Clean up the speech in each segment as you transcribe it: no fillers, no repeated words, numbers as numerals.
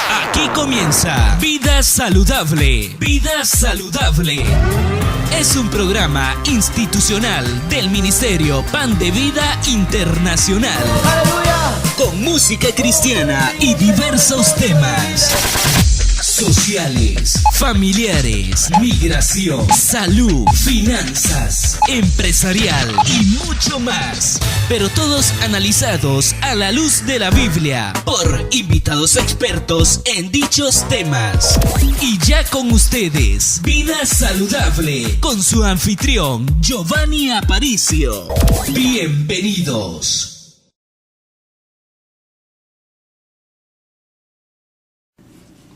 Aquí comienza Vida Saludable. Vida Saludable. Es un programa institucional del Ministerio Pan de Vida Internacional. ¡Aleluya! Con música cristiana y diversos temas sociales, familiares, migración, salud, finanzas, empresarial y mucho más. Pero todos analizados a la luz de la Biblia por invitados expertos en dichos temas. Y ya con ustedes, Vida Saludable, con su anfitrión Giovanni Aparicio. Bienvenidos.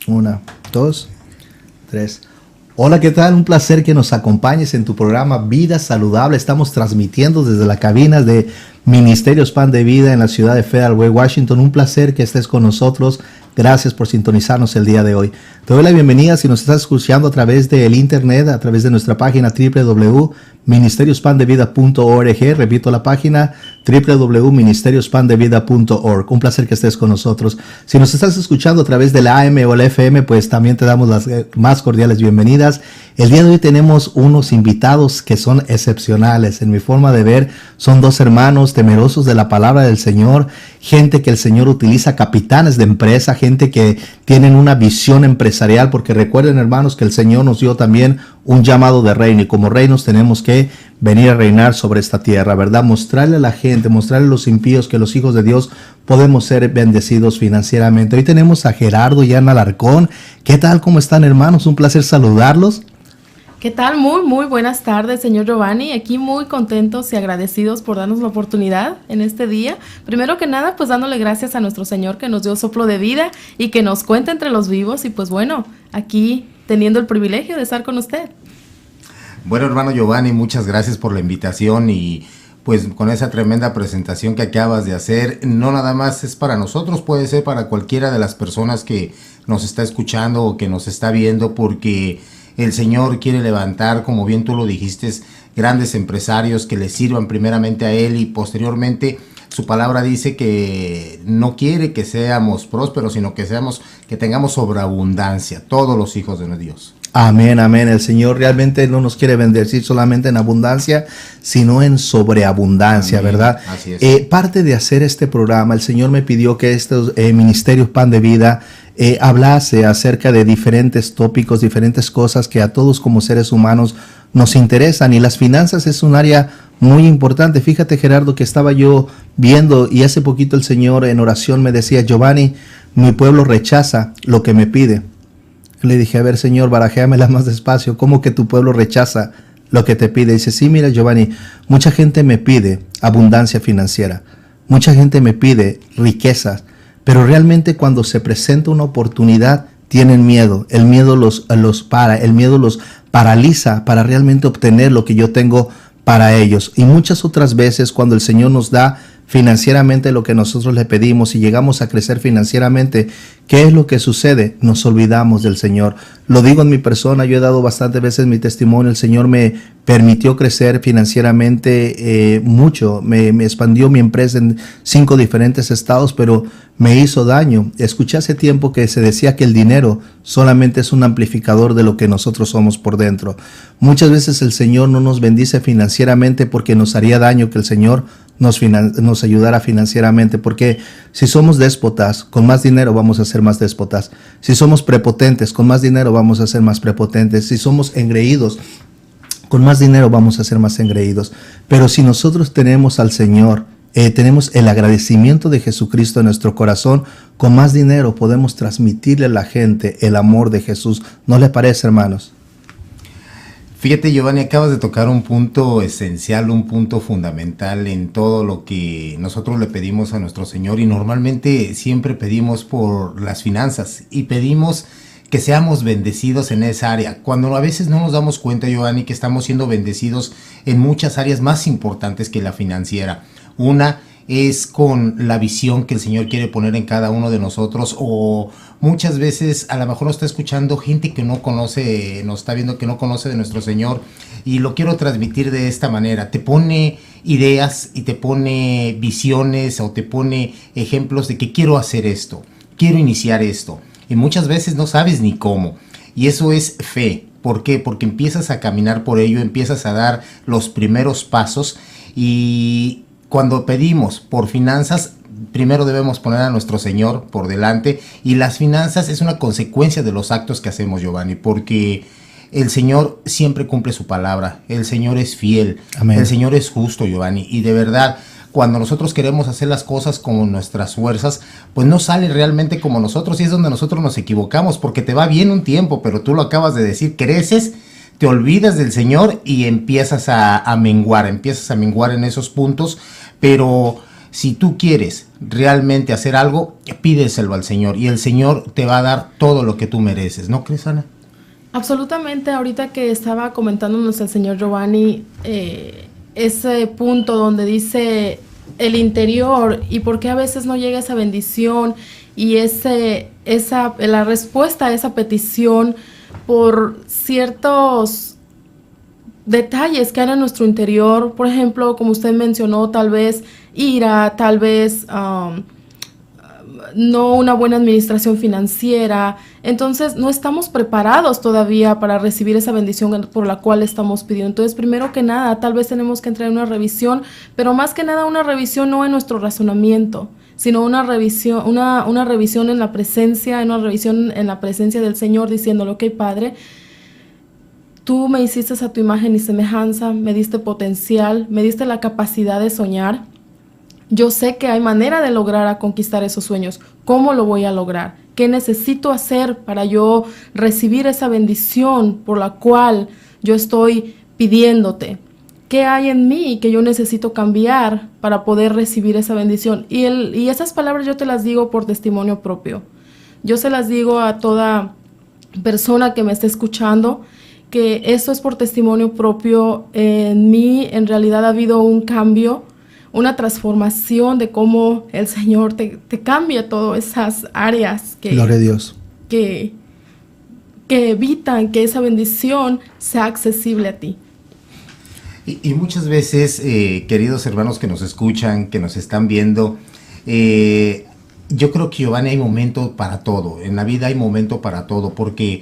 Una, dos, tres. Hola, ¿qué tal? Un placer que nos acompañes en tu programa Vida Saludable. Estamos transmitiendo desde la cabina de Ministerios Pan de Vida en la ciudad de Federal Way, Washington. Un placer que estés con nosotros. Gracias por sintonizarnos el día de hoy. Te doy la bienvenida si nos estás escuchando a través del internet, a través de nuestra página www.ministeriosPanDeVida.org. Repito la página www.ministeriosPanDeVida.org. Un placer que estés con nosotros. Si nos estás escuchando a través de la AM o la FM, pues también te damos las más cordiales bienvenidas. El día de hoy tenemos unos invitados que son excepcionales. En mi forma de ver, son dos hermanos temerosos de la palabra del Señor, gente que el Señor utiliza, capitanes de empresa, gente que tienen una visión empresarial, porque recuerden, hermanos, que el Señor nos dio también un llamado de reino, y como reinos tenemos que venir a reinar sobre esta tierra, ¿verdad? Mostrarle a la gente, mostrarle a los impíos que los hijos de Dios podemos ser bendecidos financieramente. Hoy tenemos a Gerardo y Ana Alarcón. ¿Qué tal? ¿Cómo están, hermanos? Un placer saludarlos. ¿Qué tal? Muy buenas tardes, señor Giovanni. Aquí muy contentos y agradecidos por darnos la oportunidad en este día. Primero que nada, pues dándole gracias a nuestro Señor que nos dio soplo de vida y que nos cuenta entre los vivos. Y pues bueno, aquí teniendo el privilegio de estar con usted. Bueno, hermano Giovanni, muchas gracias por la invitación y pues con esa tremenda presentación que acabas de hacer, no nada más es para nosotros, puede ser para cualquiera de las personas que nos está escuchando o que nos está viendo, porque el Señor quiere levantar, como bien tú lo dijiste, grandes empresarios que le sirvan primeramente a Él, y posteriormente su palabra dice que no quiere que seamos prósperos, sino que tengamos sobreabundancia, todos los hijos de Dios. Amén, amén. El Señor realmente no nos quiere bendecir solamente en abundancia, sino en sobreabundancia, amén, ¿verdad? Así es. Parte de hacer este programa, el Señor me pidió que estos ministerios Pan de Vida hablase acerca de diferentes tópicos, diferentes cosas que a todos como seres humanos nos interesan, y las finanzas es un área muy importante. Fíjate, Gerardo, que estaba yo viendo y hace poquito el Señor en oración me decía: Giovanni, mi pueblo rechaza lo que me pide. Le dije: a ver, Señor, barajéamela más despacio. ¿Cómo que tu pueblo rechaza lo que te pide? Dice: sí, mira, Giovanni, mucha gente me pide abundancia financiera, mucha gente me pide riquezas, pero realmente cuando se presenta una oportunidad tienen miedo. El miedo los paraliza para realmente obtener lo que yo tengo para ellos. Y muchas otras veces cuando el Señor nos da financieramente lo que nosotros le pedimos y llegamos a crecer financieramente, ¿qué es lo que sucede? Nos olvidamos del Señor. Lo digo en mi persona, yo he dado bastantes veces mi testimonio. El Señor me permitió crecer financieramente mucho, me expandió mi empresa en 5 diferentes estados, pero me hizo daño. Escuché hace tiempo que se decía que el dinero solamente es un amplificador de lo que nosotros somos por dentro. Muchas veces el Señor no nos bendice financieramente porque nos haría daño que el Señor nos ayudara financieramente, porque si somos déspotas, con más dinero vamos a ser más déspotas. Si somos prepotentes, con más dinero vamos a ser más prepotentes. Si somos engreídos, con más dinero vamos a ser más engreídos. Pero si nosotros tenemos al Señor, tenemos el agradecimiento de Jesucristo en nuestro corazón, con más dinero podemos transmitirle a la gente el amor de Jesús. ¿No le parece, hermanos? Fíjate, Giovanni, acabas de tocar un punto esencial, un punto fundamental en todo lo que nosotros le pedimos a nuestro Señor, y normalmente siempre pedimos por las finanzas y pedimos que seamos bendecidos en esa área, cuando a veces no nos damos cuenta, Giovanni, que estamos siendo bendecidos en muchas áreas más importantes que la financiera. Una es con la visión que el Señor quiere poner en cada uno de nosotros, o muchas veces a lo mejor nos está escuchando gente que no conoce, nos está viendo que no conoce de nuestro Señor, y lo quiero transmitir de esta manera. Te pone ideas y te pone visiones o te pone ejemplos de que quiero hacer esto, quiero iniciar esto, y muchas veces no sabes ni cómo, y eso es fe. ¿Por qué? Porque empiezas a caminar por ello, empiezas a dar los primeros pasos, y cuando pedimos por finanzas, primero debemos poner a nuestro Señor por delante, y las finanzas es una consecuencia de los actos que hacemos, Giovanni, porque el Señor siempre cumple su palabra, el Señor es fiel, Amén. El Señor es justo, Giovanni, y de verdad, cuando nosotros queremos hacer las cosas con nuestras fuerzas, pues no sale realmente como nosotros, y es donde nosotros nos equivocamos, porque te va bien un tiempo, pero tú lo acabas de decir, creces, te olvidas del Señor y empiezas a menguar en esos puntos. Pero si tú quieres realmente hacer algo, pídeselo al Señor, y el Señor te va a dar todo lo que tú mereces. ¿No crees, Ana? Absolutamente. Ahorita que estaba comentándonos el señor Giovanni, ese punto donde dice el interior y por qué a veces no llega esa bendición y la respuesta a esa petición por ciertos detalles que hay en nuestro interior. Por ejemplo, como usted mencionó, tal vez ira, tal vez no una buena administración financiera. Entonces no estamos preparados todavía para recibir esa bendición por la cual estamos pidiendo. Entonces, primero que nada, tal vez tenemos que entrar en una revisión, pero más que nada una revisión no en nuestro razonamiento, sino una revisión en la presencia, una revisión en la presencia del Señor, diciéndole: ok, Padre, tú me hiciste a tu imagen y semejanza, me diste potencial, me diste la capacidad de soñar. Yo sé que hay manera de lograr a conquistar esos sueños. ¿Cómo lo voy a lograr? ¿Qué necesito hacer para yo recibir esa bendición por la cual yo estoy pidiéndote? ¿Qué hay en mí que yo necesito cambiar para poder recibir esa bendición? Y esas palabras yo te las digo por testimonio propio. Yo se las digo a toda persona que me esté escuchando, que eso es por testimonio propio. En mí, en realidad, ha habido un cambio, una transformación de cómo el Señor te cambia todas esas áreas Gloria a Dios. que evitan que esa bendición sea accesible a ti. Y muchas veces, queridos hermanos que nos escuchan, que nos están viendo, yo creo que, Giovanni, hay momento para todo. En la vida hay momento para todo, porque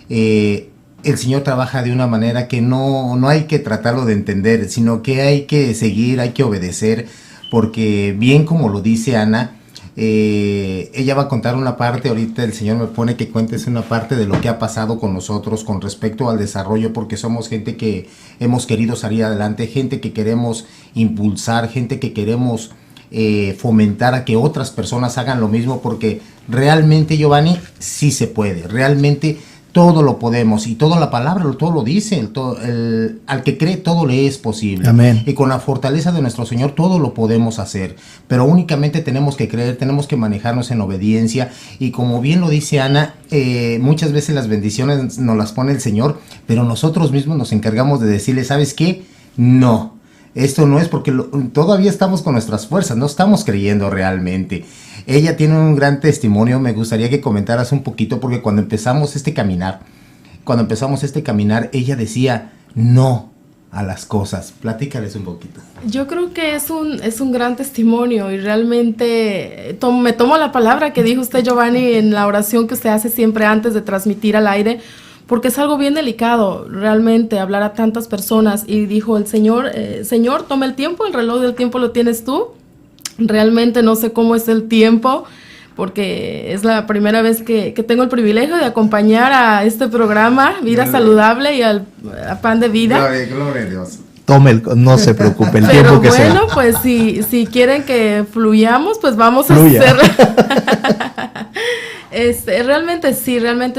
el Señor trabaja de una manera que no hay que tratarlo de entender, sino que hay que seguir, hay que obedecer, porque bien como lo dice Ana, ella va a contar una parte. Ahorita el Señor me pone que cuentes una parte de lo que ha pasado con nosotros con respecto al desarrollo, porque somos gente que hemos querido salir adelante, gente que queremos impulsar, gente que queremos fomentar a que otras personas hagan lo mismo, porque realmente, Giovanni, sí se puede, realmente todo lo podemos, y toda la palabra todo lo dice, al que cree todo le es posible. Amén. Y con la fortaleza de nuestro Señor todo lo podemos hacer, pero únicamente tenemos que creer, tenemos que manejarnos en obediencia, y como bien lo dice Ana, muchas veces las bendiciones nos las pone el Señor, pero nosotros mismos nos encargamos de decirle: ¿sabes qué? No, esto no es, porque todavía estamos con nuestras fuerzas, no estamos creyendo realmente. Ella tiene un gran testimonio. Me gustaría que comentaras un poquito, porque cuando empezamos este caminar, ella decía no a las cosas. Platícales un poquito. Yo creo que es un gran testimonio, y realmente me tomo la palabra que dijo usted, Giovanni, en la oración que usted hace siempre antes de transmitir al aire, porque es algo bien delicado realmente hablar a tantas personas. Y dijo el Señor: Señor, toma el tiempo, el reloj del tiempo lo tienes tú. Realmente no sé cómo es el tiempo, porque es la primera vez que tengo el privilegio de acompañar a este programa, Vida Saludable, y a Pan de Vida. Gloria a Dios. Tome, no se preocupe, el Pero tiempo que sea. bueno, pues si quieren que fluyamos, pues vamos Fluya. a hacer. Realmente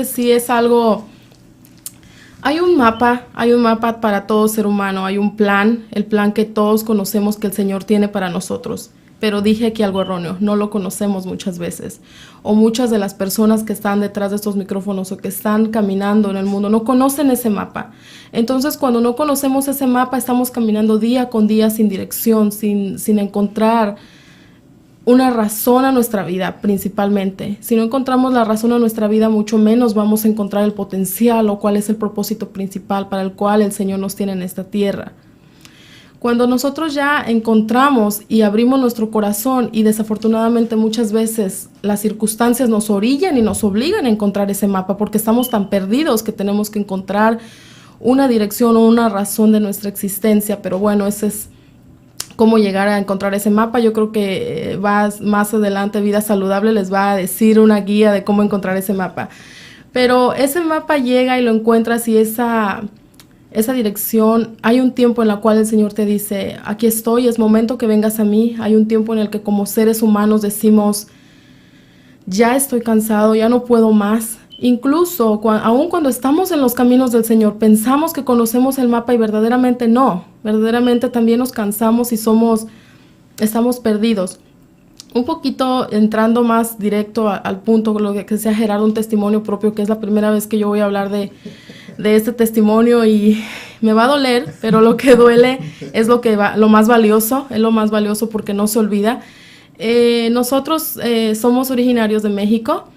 sí es algo. Hay un mapa para todo ser humano, hay un plan, el plan que todos conocemos que el Señor tiene para nosotros. Pero dije aquí algo erróneo, no lo conocemos muchas veces. O muchas de las personas que están detrás de estos micrófonos o que están caminando en el mundo no conocen ese mapa. Entonces, cuando no conocemos ese mapa, estamos caminando día con día sin dirección, sin encontrar una razón a nuestra vida principalmente. Si no encontramos la razón a nuestra vida, mucho menos vamos a encontrar el potencial o cuál es el propósito principal para el cual el Señor nos tiene en esta tierra. Cuando nosotros ya encontramos y abrimos nuestro corazón, y desafortunadamente muchas veces las circunstancias nos orillan y nos obligan a encontrar ese mapa porque estamos tan perdidos que tenemos que encontrar una dirección o una razón de nuestra existencia. Pero bueno, ese es cómo llegar a encontrar ese mapa. Yo creo que más adelante Vida Saludable les va a decir una guía de cómo encontrar ese mapa. Pero ese mapa llega y lo encuentras, y esa dirección, hay un tiempo en el cual el Señor te dice, aquí estoy, es momento que vengas a mí. Hay un tiempo en el que como seres humanos decimos, ya estoy cansado, ya no puedo más. Incluso aun cuando estamos en los caminos del Señor, pensamos que conocemos el mapa y verdaderamente no. Verdaderamente también nos cansamos y estamos perdidos. Un poquito entrando más directo al punto, lo que sea Gerardo, un testimonio propio, que es la primera vez que yo voy a hablar de este testimonio, y me va a doler, pero lo que duele es lo más valioso, es lo más valioso porque no se olvida. Nosotros somos originarios de México.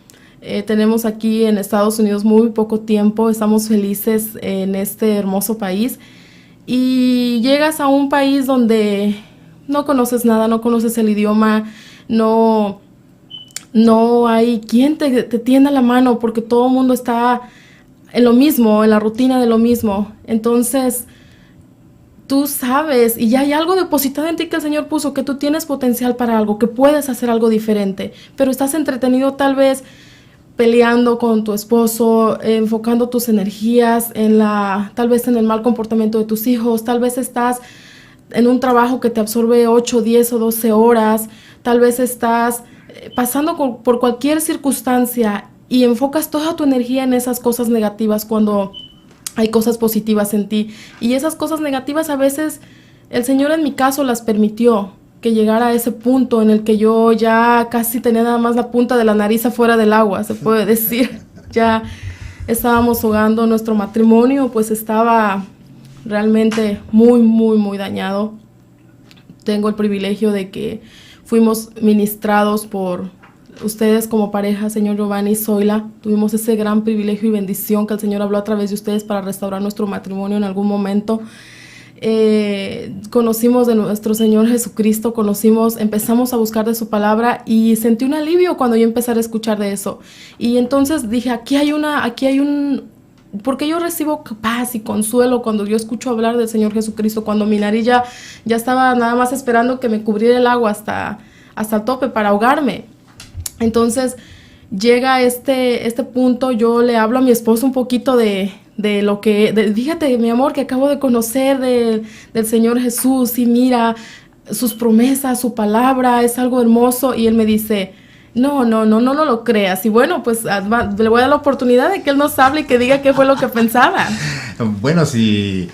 Tenemos aquí en Estados Unidos muy poco tiempo, estamos felices en este hermoso país, y llegas a un país donde no conoces nada, no conoces el idioma, no hay quien te tienda la mano porque todo el mundo está en lo mismo, en la rutina de lo mismo. Entonces tú sabes, y ya hay algo depositado en ti que el Señor puso, que tú tienes potencial para algo, que puedes hacer algo diferente, pero estás entretenido tal vez peleando con tu esposo, enfocando tus energías tal vez en el mal comportamiento de tus hijos, tal vez estás en un trabajo que te absorbe 8, 10 o 12 horas, tal vez estás pasando por cualquier circunstancia y enfocas toda tu energía en esas cosas negativas cuando hay cosas positivas en ti. Y esas cosas negativas a veces el Señor en mi caso las permitió, que llegara a ese punto en el que yo ya casi tenía nada más la punta de la nariz afuera del agua, se puede decir. Ya estábamos ahogando, nuestro matrimonio pues estaba realmente muy, muy, muy dañado. Tengo el privilegio de que fuimos ministrados por ustedes como pareja, señor Giovanni y Zoila. Tuvimos ese gran privilegio y bendición que el Señor habló a través de ustedes para restaurar nuestro matrimonio en algún momento. Conocimos de nuestro Señor Jesucristo, empezamos a buscar de su palabra, y sentí un alivio cuando yo empecé a escuchar de eso. Y entonces dije, porque yo recibo paz y consuelo cuando yo escucho hablar del Señor Jesucristo, cuando mi nariz ya estaba nada más esperando que me cubriera el agua hasta el tope para ahogarme. Entonces llega este punto, yo le hablo a mi esposo un poquito de lo que, fíjate mi amor, que acabo de conocer del Señor Jesús, y mira sus promesas, su palabra, es algo hermoso. Y él me dice, no lo creas. Y bueno, pues le voy a dar la oportunidad de que él nos hable y que diga qué fue lo que pensaba. Bueno, sí,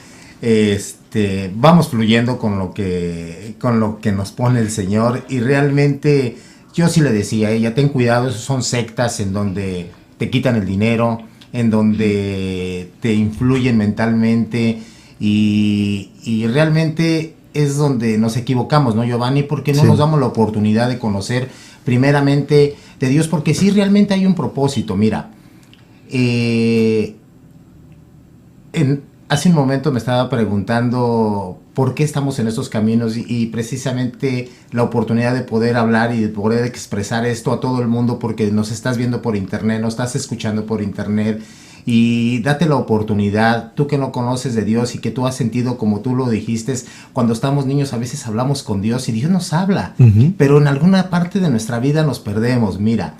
vamos fluyendo con lo que nos pone el Señor, y realmente yo sí le decía a ella, ten cuidado, esos son sectas en donde te quitan el dinero, en donde te influyen mentalmente, y realmente es donde nos equivocamos, ¿no, Giovanni? Porque no nos damos la oportunidad de conocer primeramente de Dios, porque sí realmente hay un propósito. Mira, hace un momento me estaba preguntando por qué estamos en estos caminos, y precisamente la oportunidad de poder hablar y de poder expresar esto a todo el mundo, porque nos estás viendo por internet, nos estás escuchando por internet, y date la oportunidad, tú que no conoces de Dios y que tú has sentido, como tú lo dijiste, cuando estamos niños a veces hablamos con Dios y Dios nos habla, pero en alguna parte de nuestra vida nos perdemos. Mira,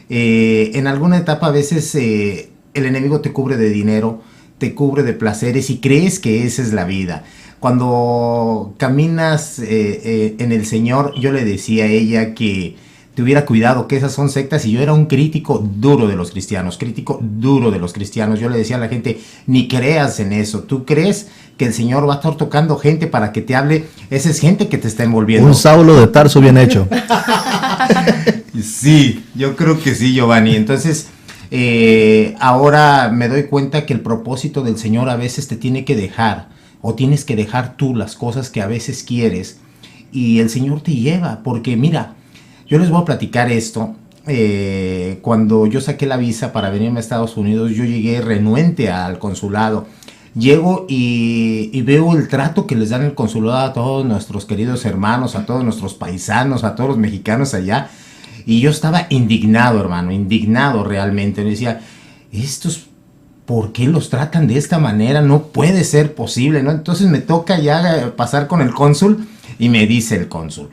en alguna etapa a veces el enemigo te cubre de dinero, te cubre de placeres, y crees que esa es la vida. Cuando caminas en el Señor, yo le decía a ella que tuviera cuidado, que esas son sectas, y yo era un crítico duro de los cristianos. Yo le decía a la gente, ni creas en eso. ¿Tú crees que el Señor va a estar tocando gente para que te hable? Esa es gente que te está envolviendo. Un Saulo de Tarso bien hecho. Sí, yo creo que sí, Giovanni. Entonces, ahora me doy cuenta que el propósito del Señor a veces te tiene que dejar, o tienes que dejar tú las cosas que a veces quieres, y el Señor te lleva, porque mira, Yo les voy a platicar esto. Cuando yo saqué la visa para venirme a Estados Unidos, yo llegué renuente al consulado. Llego y veo el trato que les dan el consulado a todos nuestros queridos hermanos, a todos nuestros paisanos, a todos los mexicanos allá. Y yo estaba indignado, hermano, indignado realmente. Me decía, estos, ¿por qué los tratan de esta manera? No puede ser posible, ¿no? Entonces me toca ya pasar con el cónsul y me dice el cónsul,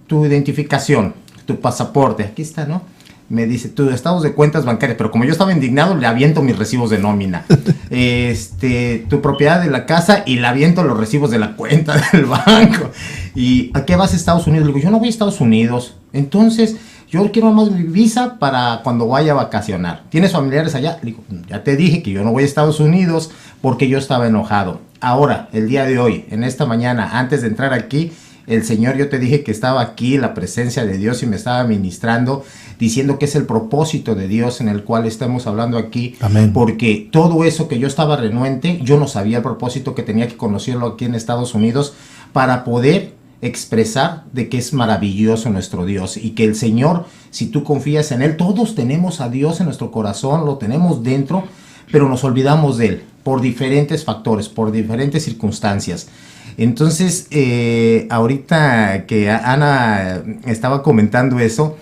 tu identificación, tu pasaporte, aquí está, ¿no? Me dice, tus estados de cuentas bancarias, pero como yo estaba indignado, le aviento mis recibos de nómina. Tu propiedad de la casa y le aviento los recibos de la cuenta del banco. ¿Y a qué vas a Estados Unidos? Le digo, yo no voy a Estados Unidos. Entonces, yo quiero más mi visa para cuando vaya a vacacionar. ¿Tienes familiares allá? Le digo, ya te dije que yo no voy a Estados Unidos porque yo estaba enojado. Ahora, el día de hoy, en esta mañana, antes de entrar aquí, el Señor, yo te dije que estaba aquí, la presencia de Dios, y me estaba ministrando, diciendo que es el propósito de Dios en el cual estamos hablando aquí. Amén. Porque todo eso que yo estaba renuente, yo no sabía el propósito, que tenía que conocerlo aquí en Estados Unidos para poder expresar de que es maravilloso nuestro Dios, y que el Señor, si tú confías en Él, todos tenemos a Dios en nuestro corazón, lo tenemos dentro, pero nos olvidamos de Él por diferentes factores, por diferentes circunstancias. Entonces, ahorita que Ana estaba comentando eso,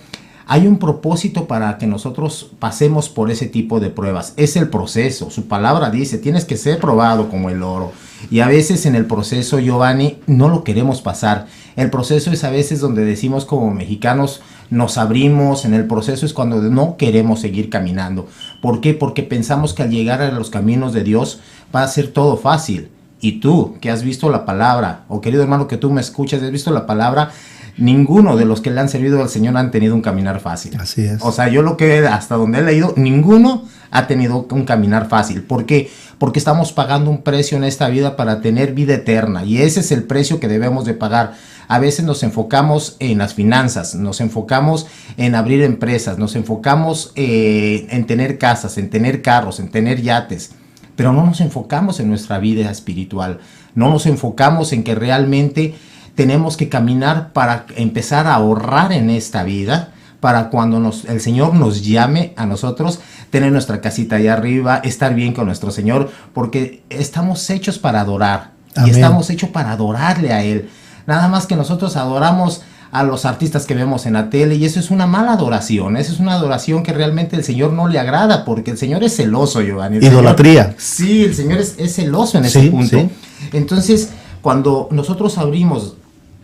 hay un propósito para que nosotros pasemos por ese tipo de pruebas. Es el proceso. Su palabra dice, tienes que ser probado como el oro. Y a veces en el proceso, Giovanni, no lo queremos pasar. El proceso es a veces donde decimos como mexicanos, nos abrimos. En el proceso es cuando no queremos seguir caminando. ¿Por qué? Porque pensamos que al llegar a los caminos de Dios va a ser todo fácil. Y tú, que has visto la palabra, o querido hermano que tú me escuchas, has visto la palabra, ninguno de los que le han servido al Señor han tenido un caminar fácil. Así es. O sea, yo lo que hasta donde he leído, ninguno ha tenido un caminar fácil. ¿Por qué? Porque estamos pagando un precio en esta vida para tener vida eterna, y ese es el precio que debemos de pagar. A veces nos enfocamos en las finanzas, nos enfocamos en abrir empresas, nos enfocamos en tener casas, en tener carros, en tener yates, pero no nos enfocamos en nuestra vida espiritual, no nos enfocamos en que realmente tenemos que caminar para empezar a ahorrar en esta vida, para cuando el Señor nos llame a nosotros, tener nuestra casita allá arriba, estar bien con nuestro Señor, porque estamos hechos para adorar. Amén. Y estamos hechos para adorarle a Él. Nada más que nosotros adoramos a los artistas que vemos en la tele, y eso es una mala adoración. Eso es una adoración que realmente el Señor no le agrada, porque el Señor es celoso, Giovanni. Idolatría. Sí, el Señor es celoso en ese punto. Sí. Entonces, cuando nosotros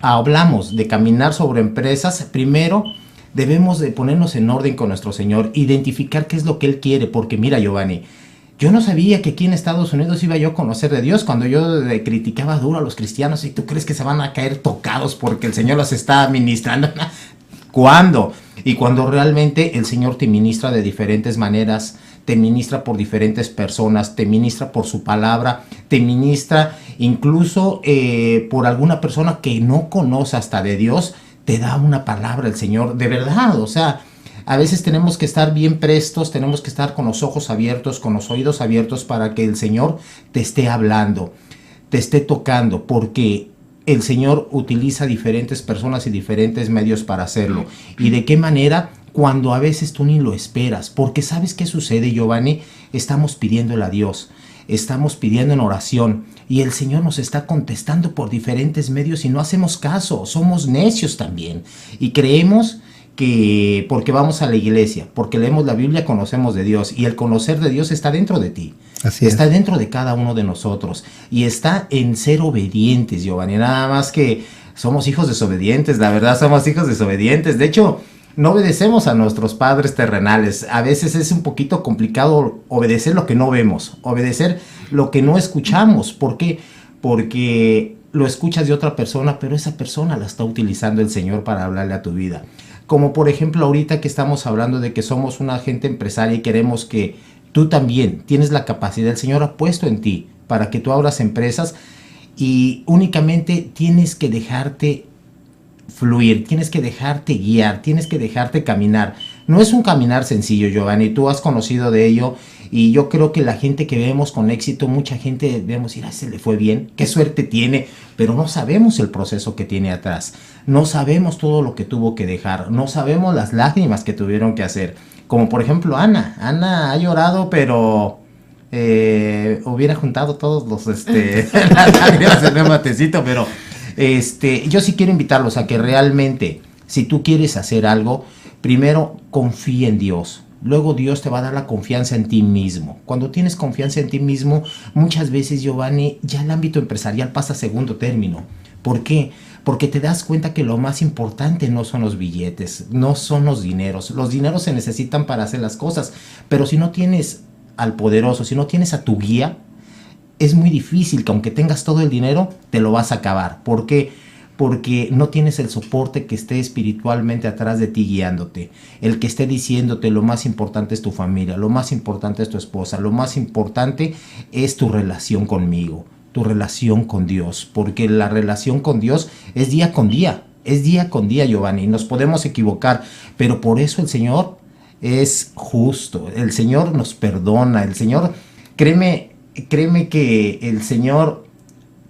hablamos de caminar sobre empresas, primero debemos de ponernos en orden con nuestro Señor, identificar qué es lo que Él quiere, porque mira, Giovanni, yo no sabía que aquí en Estados Unidos iba yo a conocer de Dios cuando yo criticaba duro a los cristianos. ¿Y tú crees que se van a caer tocados porque el Señor los está ministrando? ¿Cuándo? Y cuando realmente el Señor te ministra de diferentes maneras, te ministra por diferentes personas, te ministra por su palabra, te ministra incluso por alguna persona que no conoce hasta de Dios, te da una palabra el Señor, de verdad. O sea, a veces tenemos que estar bien prestos, tenemos que estar con los ojos abiertos, con los oídos abiertos, para que el Señor te esté hablando, te esté tocando, porque el Señor utiliza diferentes personas y diferentes medios para hacerlo. ¿Y de qué manera? Cuando a veces tú ni lo esperas, porque ¿sabes qué sucede, Giovanni? Estamos pidiéndole a Dios, estamos pidiendo en oración, y el Señor nos está contestando por diferentes medios y no hacemos caso. Somos necios también, y creemos que porque vamos a la iglesia, porque leemos la Biblia, conocemos de Dios, y el conocer de Dios está dentro de ti. Así está dentro de cada uno de nosotros, y está en ser obedientes, Giovanni. Nada más que somos hijos desobedientes, la verdad, somos hijos desobedientes. De hecho, no obedecemos a nuestros padres terrenales. A veces es un poquito complicado obedecer lo que no vemos, obedecer lo que no escuchamos. ¿Por qué? Porque lo escuchas de otra persona, pero esa persona la está utilizando el Señor para hablarle a tu vida. Como por ejemplo ahorita que estamos hablando de que somos una gente empresaria y queremos que tú también tienes la capacidad, el Señor ha puesto en ti para que tú abras empresas, y únicamente tienes que dejarte fluir, tienes que dejarte guiar, tienes que dejarte caminar. No es un caminar sencillo, Giovanni, tú has conocido de ello, y yo creo que la gente que vemos con éxito, mucha gente vemos, mira, se le fue bien, qué suerte tiene, pero no sabemos el proceso que tiene atrás, no sabemos todo lo que tuvo que dejar, no sabemos las lágrimas que tuvieron que hacer, como por ejemplo Ana ha llorado, pero hubiera juntado todos los las lágrimas en un matecito, pero yo sí quiero invitarlos a que realmente, si tú quieres hacer algo, primero confía en Dios, luego Dios te va a dar la confianza en ti mismo. Cuando tienes confianza en ti mismo, muchas veces, Giovanni, ya el ámbito empresarial pasa a segundo término. ¿Por qué? Porque te das cuenta que lo más importante no son los billetes, no son los dineros. Los dineros se necesitan para hacer las cosas, pero si no tienes al poderoso, si no tienes a tu guía, es muy difícil que aunque tengas todo el dinero, te lo vas a acabar. ¿Por qué? Porque no tienes el soporte que esté espiritualmente atrás de ti guiándote, el que esté diciéndote lo más importante es tu familia, lo más importante es tu esposa, lo más importante es tu relación conmigo, tu relación con Dios, porque la relación con Dios es día con día, Giovanni, nos podemos equivocar, pero por eso el Señor es justo, el Señor nos perdona, el Señor, créeme que el Señor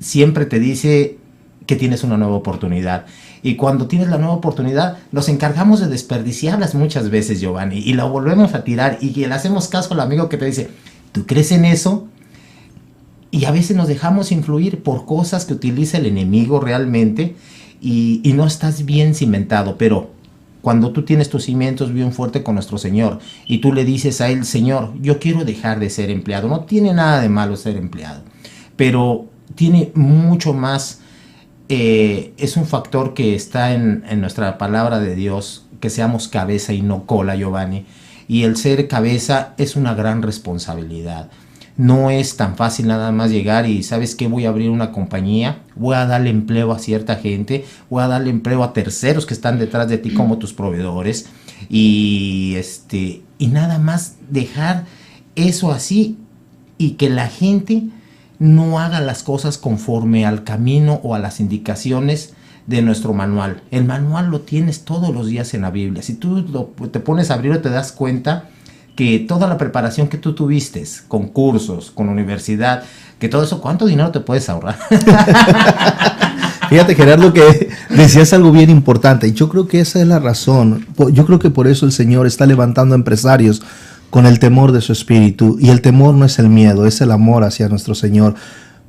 siempre te dice que tienes una nueva oportunidad. Y cuando tienes la nueva oportunidad, nos encargamos de desperdiciarlas muchas veces, Giovanni, y la volvemos a tirar y le hacemos caso al amigo que te dice, ¿tú crees en eso? Y a veces nos dejamos influir por cosas que utiliza el enemigo realmente y no estás bien cimentado, pero cuando tú tienes tus cimientos bien fuerte con nuestro Señor y tú le dices a Él, Señor, yo quiero dejar de ser empleado, no tiene nada de malo ser empleado, pero tiene mucho más. Es un factor que está en nuestra palabra de Dios, que seamos cabeza y no cola, Giovanni. Y el ser cabeza es una gran responsabilidad. No es tan fácil nada más llegar y, ¿sabes qué? Voy a abrir una compañía, voy a darle empleo a cierta gente, voy a darle empleo a terceros que están detrás de ti como tus proveedores. Y nada más dejar eso así y que la gente no haga las cosas conforme al camino o a las indicaciones de nuestro manual. El manual lo tienes todos los días en la Biblia. Si tú te pones a abrirlo, te das cuenta que toda la preparación que tú tuviste, con cursos, con universidad, que todo eso, ¿cuánto dinero te puedes ahorrar? Fíjate, Gerardo, que decías algo bien importante. Y yo creo que esa es la razón. Yo creo que por eso el Señor está levantando empresarios con el temor de su espíritu. Y el temor no es el miedo, es el amor hacia nuestro Señor.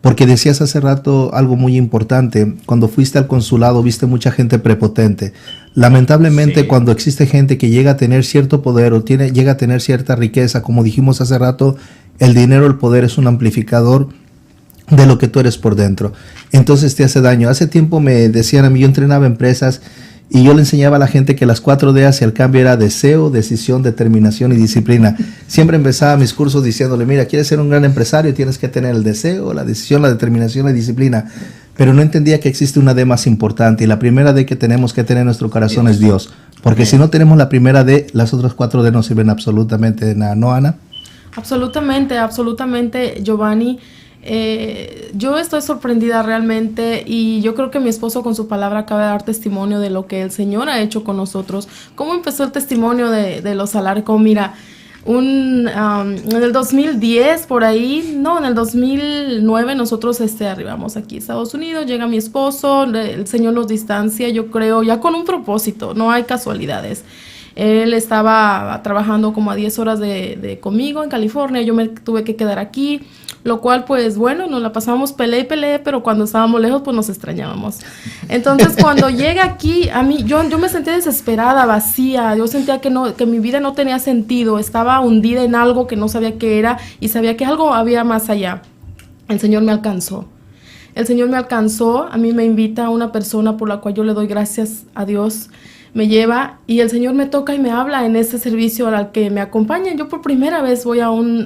Porque decías hace rato algo muy importante. Cuando fuiste al consulado viste mucha gente prepotente. Lamentablemente, sí, cuando existe gente que llega a tener cierto poder o llega a tener cierta riqueza, como dijimos hace rato, el dinero, el poder es un amplificador de lo que tú eres por dentro. Entonces te hace daño. Hace tiempo me decían a mí, yo entrenaba empresas y yo le enseñaba a la gente que las 4 Ds y el cambio era deseo, decisión, determinación y disciplina. Siempre empezaba mis cursos diciéndole, mira, quieres ser un gran empresario, tienes que tener el deseo, la decisión, la determinación, la disciplina. Pero no entendía que existe una D más importante, y la primera D que tenemos que tener en nuestro corazón es Dios. Porque si no tenemos la primera D, las otras 4 D no sirven absolutamente de nada, ¿no, Ana? Absolutamente, Giovanni. Yo estoy sorprendida realmente, y yo creo que mi esposo con su palabra acaba de dar testimonio de lo que el Señor ha hecho con nosotros. ¿Cómo empezó el testimonio de los Alarcón? Mira, en el 2010 por ahí, no, en el 2009 nosotros arribamos aquí a Estados Unidos, llega mi esposo, el Señor nos distancia, yo creo, ya con un propósito, no hay casualidades. Él estaba trabajando como a 10 horas de conmigo en California, yo me tuve que quedar aquí, lo cual pues bueno, nos la pasamos peleé, pero cuando estábamos lejos pues nos extrañábamos. Entonces cuando llega aquí, a mí yo me sentía desesperada, vacía, yo sentía que mi vida no tenía sentido, estaba hundida en algo que no sabía qué era y sabía que algo había más allá. El Señor me alcanzó. A mí me invita a una persona por la cual yo le doy gracias a Dios. Me lleva y el Señor me toca y me habla en ese servicio al que me acompaña. Yo por primera vez voy a un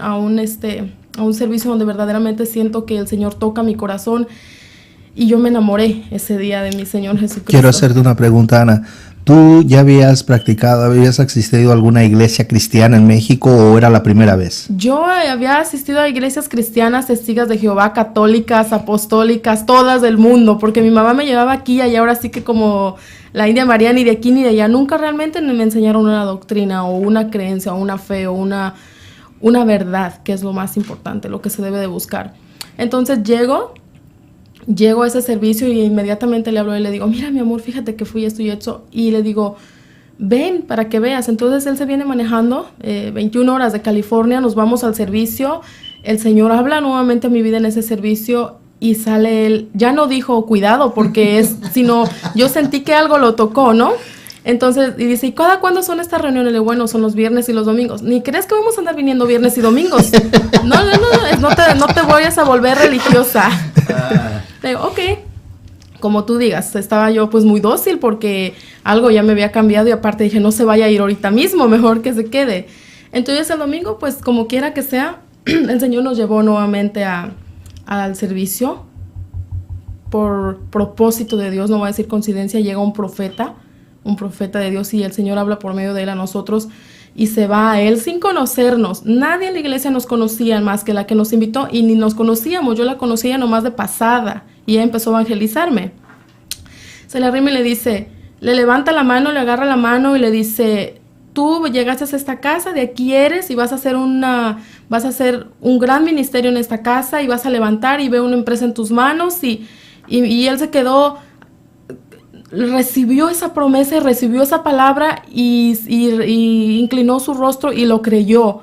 servicio donde verdaderamente siento que el Señor toca mi corazón. Y yo me enamoré ese día de mi Señor Jesucristo. Quiero hacerte una pregunta, Ana. ¿Tú ya habías asistido a alguna iglesia cristiana en México o era la primera vez? Yo había asistido a iglesias cristianas, testigos de Jehová, católicas, apostólicas, todas del mundo, porque mi mamá me llevaba aquí y allá, ahora sí que como la India María, ni de aquí ni de allá. Nunca realmente me enseñaron una doctrina o una creencia o una fe o una verdad, que es lo más importante, lo que se debe de buscar. Entonces llego a ese servicio y inmediatamente le hablo y le digo, mira mi amor, fíjate que fui esto y esto, y le digo, ven para que veas. Entonces él se viene manejando 21 horas de California, nos vamos al servicio, el Señor habla nuevamente a mi vida en ese servicio y sale él, ya no dijo cuidado porque sino yo sentí que algo lo tocó, ¿no? Entonces, y dice, ¿y cada cuándo son estas reuniones? Le digo, bueno, son los viernes y los domingos. ¿Ni crees que vamos a andar viniendo viernes y domingos? No te vayas a volver religiosa. Le digo, ok, como tú digas. Estaba yo pues muy dócil porque algo ya me había cambiado y aparte dije, no se vaya a ir ahorita mismo, mejor que se quede. Entonces el domingo, pues como quiera que sea, el Señor nos llevó nuevamente al servicio. Por propósito de Dios, no voy a decir coincidencia, llega un profeta de Dios y el Señor habla por medio de él a nosotros y se va a él sin conocernos. Nadie en la iglesia nos conocía más que la que nos invitó y ni nos conocíamos. Yo la conocía nomás de pasada y ella empezó a evangelizarme. Se le arrima y le dice, le levanta la mano, le agarra la mano y le dice, tú llegaste a esta casa, de aquí eres y vas a hacer un gran ministerio en esta casa y vas a levantar y veo una empresa en tus manos y él se quedó, recibió esa promesa y recibió esa palabra y inclinó su rostro y lo creyó.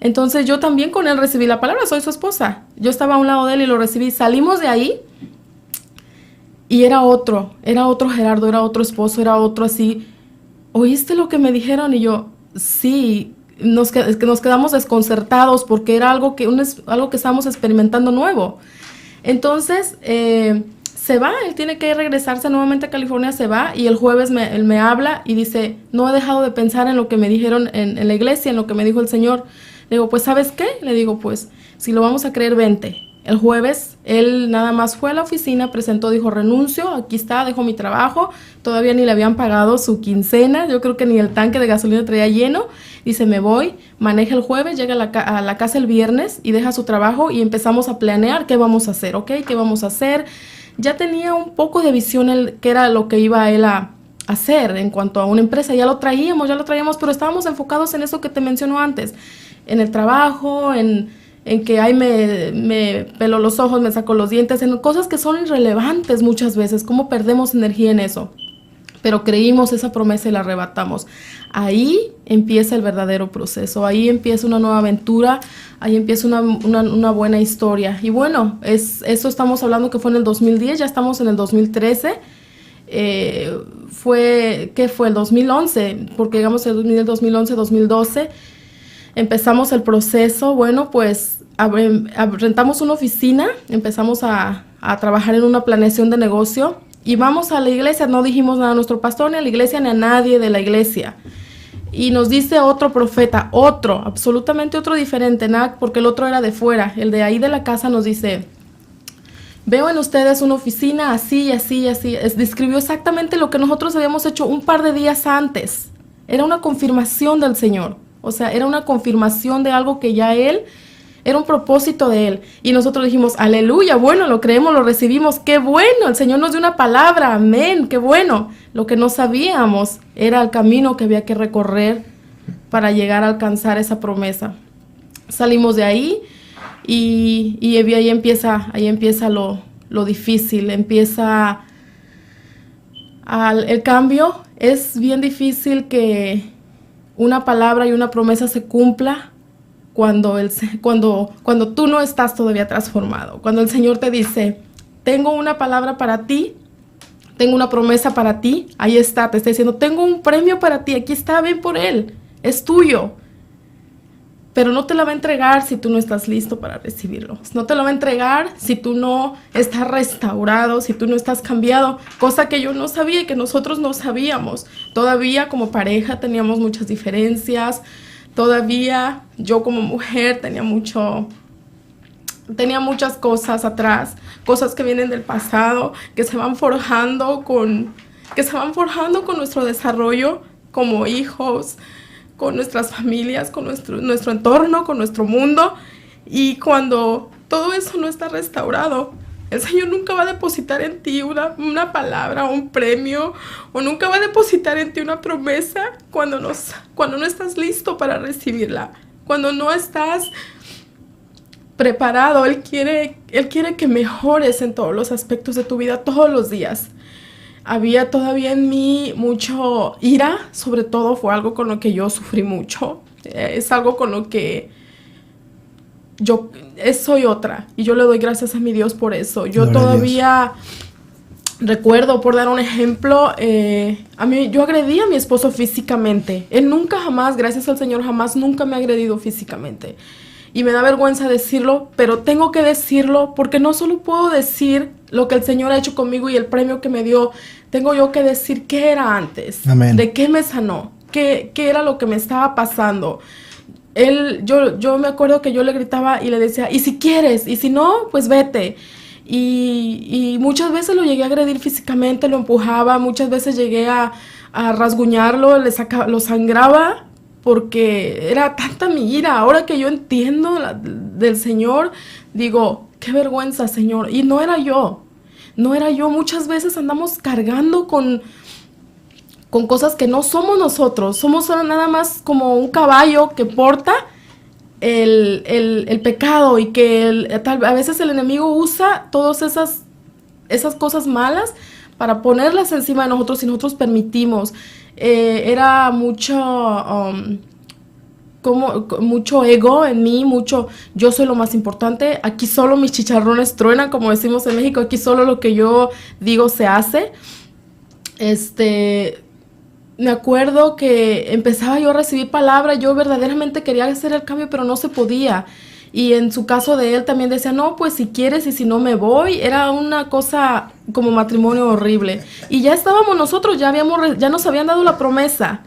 Entonces yo también con él recibí la palabra, soy su esposa. Yo estaba a un lado de él y lo recibí. Salimos de ahí y era otro Gerardo, era otro esposo, era otro así. ¿Oíste lo que me dijeron? Y yo, sí. Nos quedamos desconcertados porque era algo que estábamos experimentando nuevo. Entonces, se va, él tiene que regresarse nuevamente a California, se va y el jueves él me habla y dice, no he dejado de pensar en lo que me dijeron en la iglesia, en lo que me dijo el Señor. Le digo, pues ¿sabes qué? Le digo, pues si lo vamos a creer, vente. El jueves él nada más fue a la oficina, presentó, dijo, renuncio, aquí está, dejo mi trabajo, todavía ni le habían pagado su quincena, yo creo que ni el tanque de gasolina traía lleno, dice, me voy, maneja el jueves, llega a la casa el viernes y deja su trabajo y empezamos a planear qué vamos a hacer, ¿ok? ¿Qué vamos a hacer? Ya tenía un poco de visión qué era lo que iba él a hacer en cuanto a una empresa. Ya lo traíamos, pero estábamos enfocados en eso que te menciono antes, en el trabajo, en que ahí me pelo los ojos, me saco los dientes, en cosas que son irrelevantes muchas veces, cómo perdemos energía en eso. Pero creímos esa promesa y la arrebatamos. Ahí empieza el verdadero proceso, ahí empieza una nueva aventura, ahí empieza una buena historia. Y bueno, eso estamos hablando que fue en el 2010, ya estamos en el 2013. ¿Qué fue? El 2011, porque llegamos el 2011, 2012. Empezamos el proceso, bueno, pues rentamos una oficina, empezamos a trabajar en una planeación de negocio. Y vamos a la iglesia, no dijimos nada a nuestro pastor, ni a la iglesia, ni a nadie de la iglesia. Y nos dice otro profeta, absolutamente otro diferente, nada, porque el otro era de fuera. El de ahí de la casa nos dice, veo en ustedes una oficina así, así, así. Describió exactamente lo que nosotros habíamos hecho un par de días antes. Era una confirmación del Señor. O sea, era una confirmación de algo que ya era un propósito de él. Y nosotros dijimos, aleluya, bueno, lo creemos, lo recibimos, qué bueno, el Señor nos dio una palabra, amén, qué bueno. Lo que no sabíamos era el camino que había que recorrer para llegar a alcanzar esa promesa. Salimos de ahí y ahí empieza lo difícil, empieza el cambio. Es bien difícil que una palabra y una promesa se cumpla cuando tú no estás todavía transformado, cuando el Señor te dice, tengo una palabra para ti, tengo una promesa para ti, ahí está, te está diciendo, tengo un premio para ti, aquí está, ven por él, es tuyo, pero no te la va a entregar si tú no estás listo para recibirlo, no te la va a entregar si tú no estás restaurado, si tú no estás cambiado, cosa que yo no sabía y que nosotros no sabíamos. Todavía como pareja teníamos muchas diferencias. Todavía yo como mujer tenía mucho tenía muchas cosas atrás, cosas que vienen del pasado, que se van forjando con nuestro desarrollo como hijos, con nuestras familias, con nuestro entorno, con nuestro mundo. Y cuando todo eso no está restaurado, el Señor nunca va a depositar en ti una palabra, un premio, o nunca va a depositar en ti una promesa cuando no estás listo para recibirla, cuando no estás preparado. Él quiere que mejores en todos los aspectos de tu vida todos los días. Había todavía en mí mucho ira, sobre todo fue algo con lo que yo sufrí mucho. Es algo con lo que yo soy otra, y yo le doy gracias a mi Dios por eso. Yo todavía recuerdo, por dar un ejemplo, yo agredí a mi esposo físicamente. Él nunca jamás, gracias al Señor, nunca me ha agredido físicamente. Y me da vergüenza decirlo, pero tengo que decirlo porque no solo puedo decir lo que el Señor ha hecho conmigo y el premio que me dio. Tengo yo que decir qué era antes, Amén. De qué me sanó, qué era lo que me estaba pasando. Yo me acuerdo que yo le gritaba y le decía, y si quieres, y si no, pues vete. Y muchas veces lo llegué a agredir físicamente, lo empujaba, muchas veces llegué a rasguñarlo, lo sangraba, porque era tanta mi ira. Ahora que yo entiendo del Señor, digo, qué vergüenza, Señor. Y no era yo. Muchas veces andamos cargando con cosas que no somos nosotros. Somos nada más como un caballo que porta el pecado, y que a veces el enemigo usa todas esas cosas malas para ponerlas encima de nosotros, y nosotros permitimos. Era mucho ego en mí, yo soy lo más importante, aquí solo mis chicharrones truenan, como decimos en México, aquí solo lo que yo digo se hace. Me acuerdo que empezaba yo a recibir palabras, yo verdaderamente quería hacer el cambio, pero no se podía. Y en su caso de él también decía, no, pues si quieres, y si no me voy. Era una cosa como matrimonio horrible. Y ya estábamos nosotros, ya nos habían dado la promesa.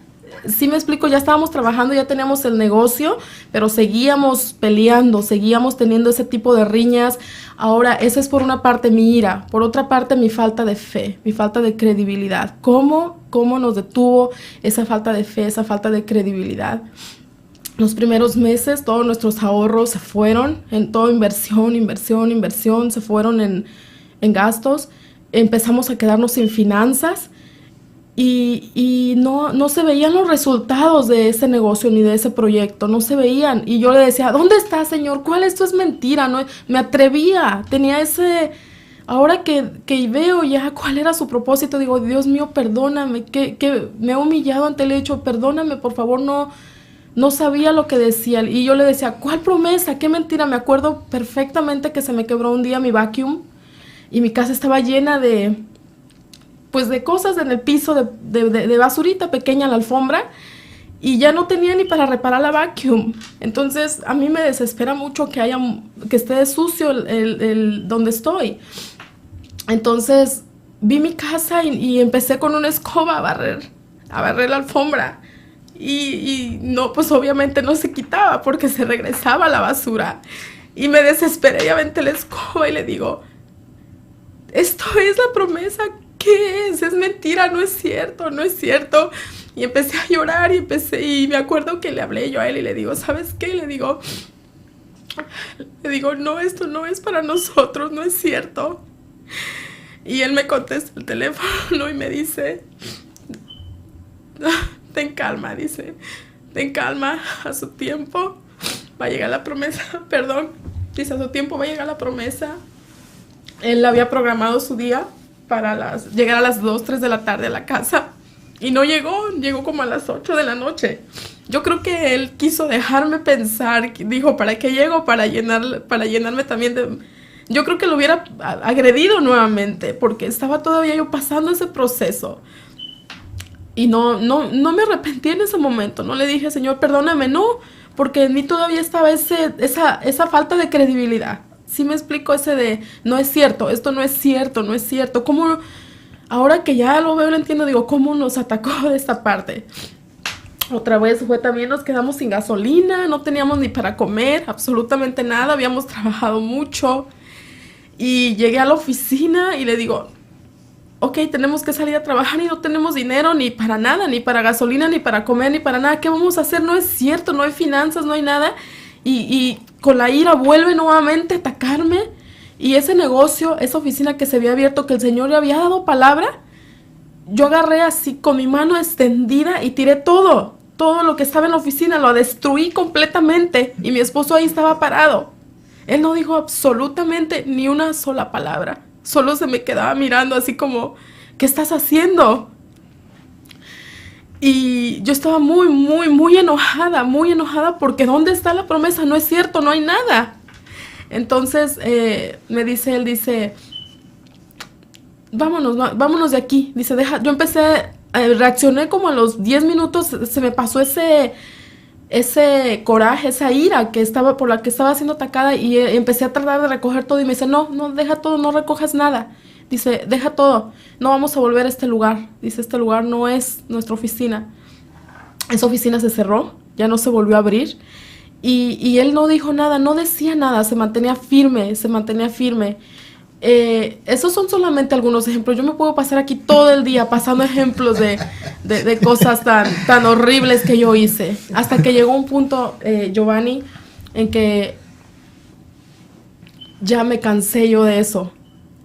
Sí me explico, ya estábamos trabajando, ya teníamos el negocio, pero seguíamos peleando, seguíamos teniendo ese tipo de riñas. Ahora, esa es por una parte mi ira, por otra parte mi falta de fe, mi falta de credibilidad. ¿Cómo nos detuvo esa falta de fe, esa falta de credibilidad? Los primeros meses todos nuestros ahorros se fueron en toda inversión, se fueron en gastos. Empezamos a quedarnos sin finanzas y no se veían los resultados de ese negocio ni de ese proyecto, no se veían. Y yo le decía, ¿dónde está, Señor? ¿Cuál? Esto es mentira. No, me atrevía, tenía ese... Ahora que veo ya cuál era su propósito, digo, Dios mío, perdóname, que me he humillado ante el hecho, perdóname, por favor, no sabía lo que decía. Y yo le decía, ¿cuál promesa? ¿Qué mentira? Me acuerdo perfectamente que se me quebró un día mi vacuum y mi casa estaba llena de cosas en el piso, de basurita pequeña en la alfombra, y ya no tenía ni para reparar la vacuum. Entonces a mí me desespera mucho que esté sucio el donde estoy. Entonces vi mi casa y empecé con una escoba a barrer la alfombra. Y no, pues obviamente no se quitaba porque se regresaba la basura. Y me desesperé y aventé la escoba y le digo, esto es la promesa, ¿qué es? Es mentira, no es cierto. Y empecé a llorar y me acuerdo que le hablé yo a él y le digo, ¿sabes qué? Le digo, no, esto no es para nosotros, no es cierto. Y él me contesta el teléfono y me dice, ten calma, a su tiempo va a llegar la promesa, dice, a su tiempo va a llegar la promesa. Él había programado su día para llegar a las 2, 3 de la tarde a la casa, y no llegó como a las 8 de la noche. Yo creo que él quiso dejarme pensar, dijo, ¿para qué llego? Para llenarme también de... Yo creo que lo hubiera agredido nuevamente, porque estaba todavía yo pasando ese proceso. Y no me arrepentí en ese momento. No le dije, Señor, perdóname, no, porque en mí todavía estaba esa falta de credibilidad. Sí me explico, ese de, no es cierto, esto no es cierto. ¿Cómo? Ahora que ya lo veo, lo entiendo, digo, ¿cómo nos atacó de esta parte? Otra vez fue también, nos quedamos sin gasolina, no teníamos ni para comer, absolutamente nada, habíamos trabajado mucho. Y llegué a la oficina y le digo, ok, tenemos que salir a trabajar y no tenemos dinero ni para nada, ni para gasolina, ni para comer, ni para nada. ¿Qué vamos a hacer? No es cierto, no hay finanzas, no hay nada. Y con la ira vuelve nuevamente a atacarme. Y ese negocio, esa oficina que se había abierto, que el Señor le había dado palabra, yo agarré así con mi mano extendida y tiré todo lo que estaba en la oficina, lo destruí completamente. Y mi esposo ahí estaba parado. Él no dijo absolutamente ni una sola palabra. Solo se me quedaba mirando así como, ¿qué estás haciendo? Y yo estaba muy enojada porque ¿dónde está la promesa? No es cierto, no hay nada. Entonces él dice, vámonos de aquí. Dice, yo empecé, reaccioné como a los 10 minutos, se me pasó ese coraje, esa ira por la que estaba siendo atacada, y empecé a tratar de recoger todo y me dice, no, deja todo, no recojas nada. Dice, deja todo, no vamos a volver a este lugar. Dice, este lugar no es nuestra oficina. Esa oficina se cerró, ya no se volvió a abrir. Y él no dijo nada, no decía nada, se mantenía firme. Esos son solamente algunos ejemplos. Yo me puedo pasar aquí todo el día pasando ejemplos de cosas tan horribles que yo hice. Hasta que llegó un punto, Giovanni, en que ya me cansé yo de eso.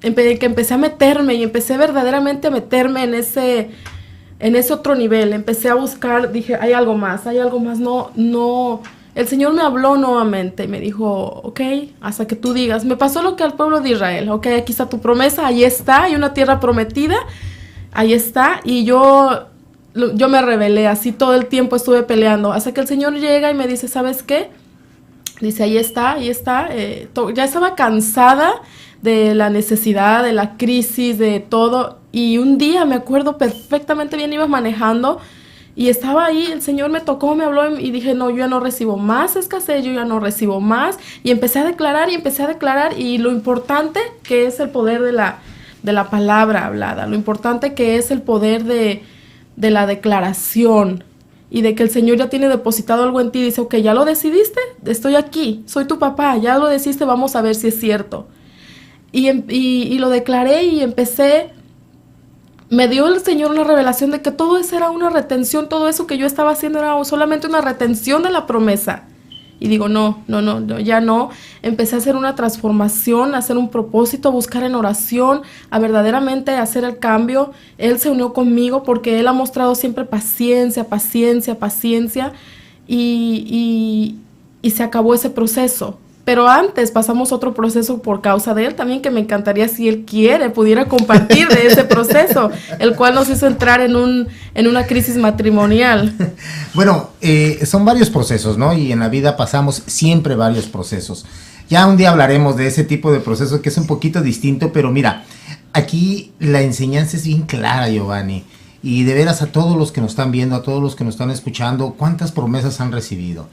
Que empecé a meterme y empecé verdaderamente a meterme en ese otro nivel. Empecé a buscar, dije, hay algo más, no. El Señor me habló nuevamente y me dijo, ok, hasta que tú digas. Me pasó lo que al pueblo de Israel. Ok, aquí está tu promesa, ahí está, hay una tierra prometida, ahí está. Y yo me rebelé, así todo el tiempo estuve peleando. Hasta que el Señor llega y me dice, ¿sabes qué? Dice, ahí está. Ya estaba cansada de la necesidad, de la crisis, de todo. Y un día me acuerdo perfectamente bien, iba manejando y estaba ahí, el Señor me tocó, me habló y dije, no, yo ya no recibo más escasez, yo ya no recibo más. Y empecé a declarar y lo importante que es el poder de la palabra hablada, lo importante que es el poder de la declaración y de que el Señor ya tiene depositado algo en ti. Dice, ok, ya lo decidiste, estoy aquí, soy tu papá, ya lo decidiste, vamos a ver si es cierto. Y lo declaré y empecé. Me dio el Señor una revelación de que todo eso era una retención, todo eso que yo estaba haciendo era solamente una retención de la promesa. Y digo, no, ya no. Empecé a hacer una transformación, a hacer un propósito, a buscar en oración, a verdaderamente hacer el cambio. Él se unió conmigo porque Él ha mostrado siempre paciencia, y se acabó ese proceso. Pero antes pasamos otro proceso por causa de Él también, que me encantaría, si Él quiere, pudiera compartir de ese proceso, el cual nos hizo entrar en una crisis matrimonial. Bueno, son varios procesos, ¿no? Y en la vida pasamos siempre varios procesos. Ya un día hablaremos de ese tipo de proceso que es un poquito distinto, pero mira, aquí la enseñanza es bien clara, Giovanni. Y de veras, a todos los que nos están viendo, a todos los que nos están escuchando, ¿cuántas promesas han recibido?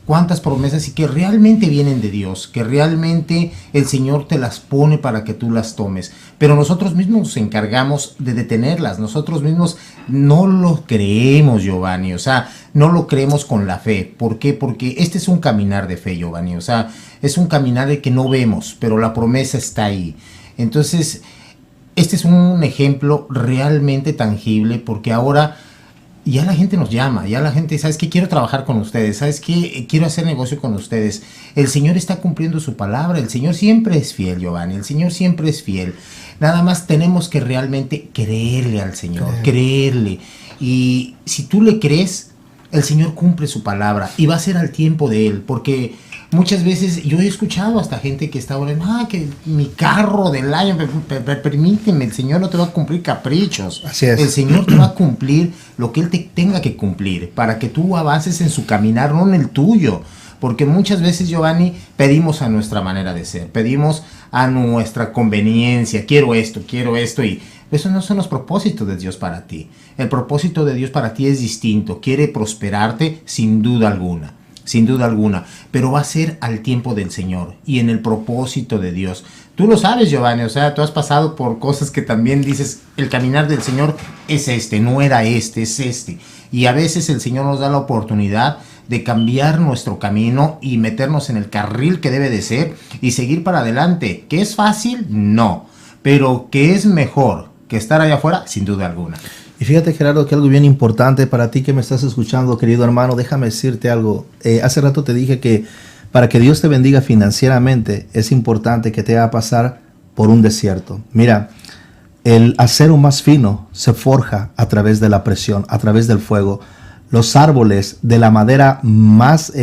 Cuántas promesas, y que realmente vienen de Dios, que realmente el Señor te las pone para que tú las tomes, pero nosotros mismos nos encargamos de detenerlas, nosotros mismos no lo creemos, Giovanni, o sea, no lo creemos con la fe. ¿Por qué? Porque este es un caminar de fe, Giovanni, o sea, es un caminar de que no vemos, pero la promesa está ahí. Entonces, este es un ejemplo realmente tangible, porque ahora ya la gente nos llama, ya la gente, ¿sabes qué? Quiero trabajar con ustedes, ¿sabes qué? Quiero hacer negocio con ustedes. El Señor está cumpliendo su palabra, el Señor siempre es fiel, Giovanni, el Señor siempre es fiel. Nada más tenemos que realmente creerle al Señor, creerle. Y si tú le crees, el Señor cumple su palabra y va a ser al tiempo de Él, porque muchas veces yo he escuchado hasta gente que está orando, que mi carro del año, permíteme, el Señor no te va a cumplir caprichos. Así es. El Señor te va a cumplir lo que Él te tenga que cumplir para que tú avances en su caminar, no en el tuyo. Porque muchas veces, Giovanni, pedimos a nuestra manera de ser, pedimos a nuestra conveniencia, quiero esto, y esos no son los propósitos de Dios para ti. El propósito de Dios para ti es distinto, quiere prosperarte sin duda alguna, pero va a ser al tiempo del Señor y en el propósito de Dios. tú lo sabes, Giovanni, o sea, tú has pasado por cosas que también dices, el caminar del Señor es este, no era este, es este. Y a veces el Señor nos da la oportunidad de cambiar nuestro camino y meternos en el carril que debe de ser y seguir para adelante. ¿Que es fácil? No. Pero que es mejor que estar allá afuera, sin duda alguna. Y fíjate, Gerardo, que algo bien importante para ti que me estás escuchando, querido hermano, déjame decirte algo. Hace rato te dije que para que Dios te bendiga financieramente es importante que te haga pasar por un desierto. Mira, el acero más fino se forja a través de la presión, a través del fuego. Los árboles de la madera más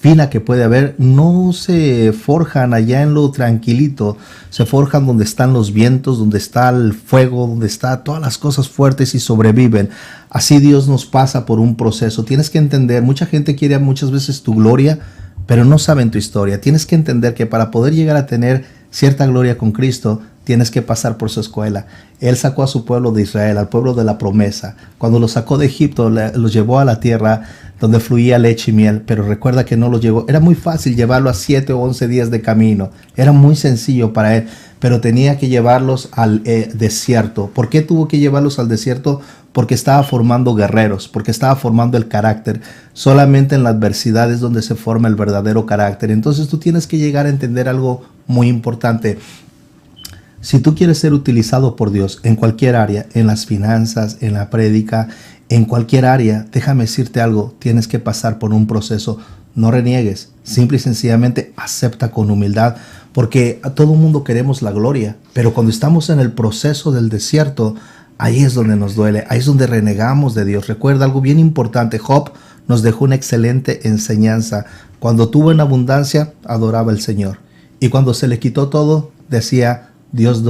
fina que puede haber no se forjan allá en lo tranquilito, se forjan donde están los vientos, donde está el fuego, donde están todas las cosas fuertes y sobreviven. Así Dios nos pasa por un proceso. Tienes que entender, mucha gente quiere muchas veces tu gloria, pero no saben tu historia. Tienes que entender que para poder llegar a tener cierta gloria con Cristo, tienes que pasar por su escuela. Él sacó a su pueblo de Israel, al pueblo de la promesa. Cuando los sacó de Egipto, los llevó a la tierra donde fluía leche y miel. Pero recuerda que no los llevó. Era muy fácil llevarlo a 7 o 11 días de camino. Era muy sencillo para él. Pero tenía que llevarlos al desierto. ¿Por qué tuvo que llevarlos al desierto? Porque estaba formando guerreros, porque estaba formando el carácter. Solamente en la adversidad es donde se forma el verdadero carácter. Entonces tú tienes que llegar a entender algo muy importante. Si tú quieres ser utilizado por Dios en cualquier área, en las finanzas, en la prédica, en cualquier área, déjame decirte algo, tienes que pasar por un proceso. No reniegues, simple y sencillamente acepta con humildad, porque a todo mundo queremos la gloria, pero cuando estamos en el proceso del desierto, ahí es donde nos duele, ahí es donde renegamos de Dios. Recuerda algo bien importante, Job nos dejó una excelente enseñanza. Cuando tuvo en abundancia, adoraba al Señor. Y cuando se le quitó todo, decía, Dios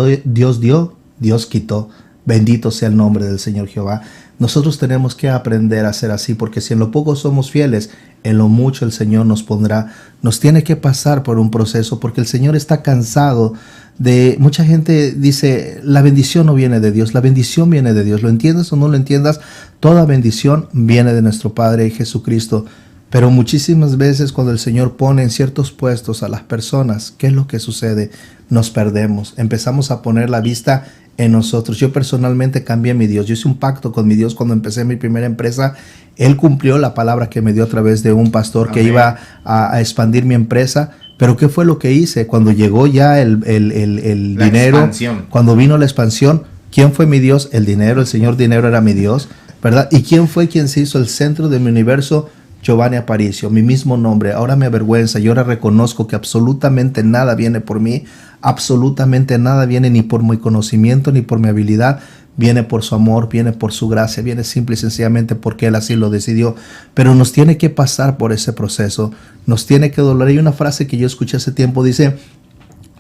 dio, Dios quitó. Bendito sea el nombre del Señor Jehová. Nosotros tenemos que aprender a ser así, porque si en lo poco somos fieles, en lo mucho el Señor nos pondrá. Nos tiene que pasar por un proceso, porque el Señor está cansado de... Mucha gente dice, la bendición no viene de Dios, la bendición viene de Dios. ¿Lo entiendas o no lo entiendas? Toda bendición viene de nuestro Padre Jesucristo. Pero muchísimas veces cuando el Señor pone en ciertos puestos a las personas, ¿qué es lo que sucede? Nos perdemos, empezamos a poner la vista en nosotros. Yo personalmente cambié a mi Dios. Yo hice un pacto con mi Dios cuando empecé mi primera empresa. Él cumplió la palabra que me dio a través de un pastor. Amén. Que iba a expandir mi empresa. Pero ¿qué fue lo que hice? Cuando llegó ya el dinero, expansión. Cuando vino la expansión, ¿quién fue mi Dios? El dinero, el Señor Dinero era mi Dios, ¿verdad? ¿Y quién fue quien se hizo el centro de mi universo? Giovanni Aparicio, mi mismo nombre. Ahora me avergüenza y ahora reconozco que absolutamente nada viene por mí, absolutamente nada viene ni por mi conocimiento ni por mi habilidad, viene por su amor, viene por su gracia, viene simple y sencillamente porque Él así lo decidió. Pero nos tiene que pasar por ese proceso, nos tiene que doler. Hay una frase que yo escuché hace tiempo, dice,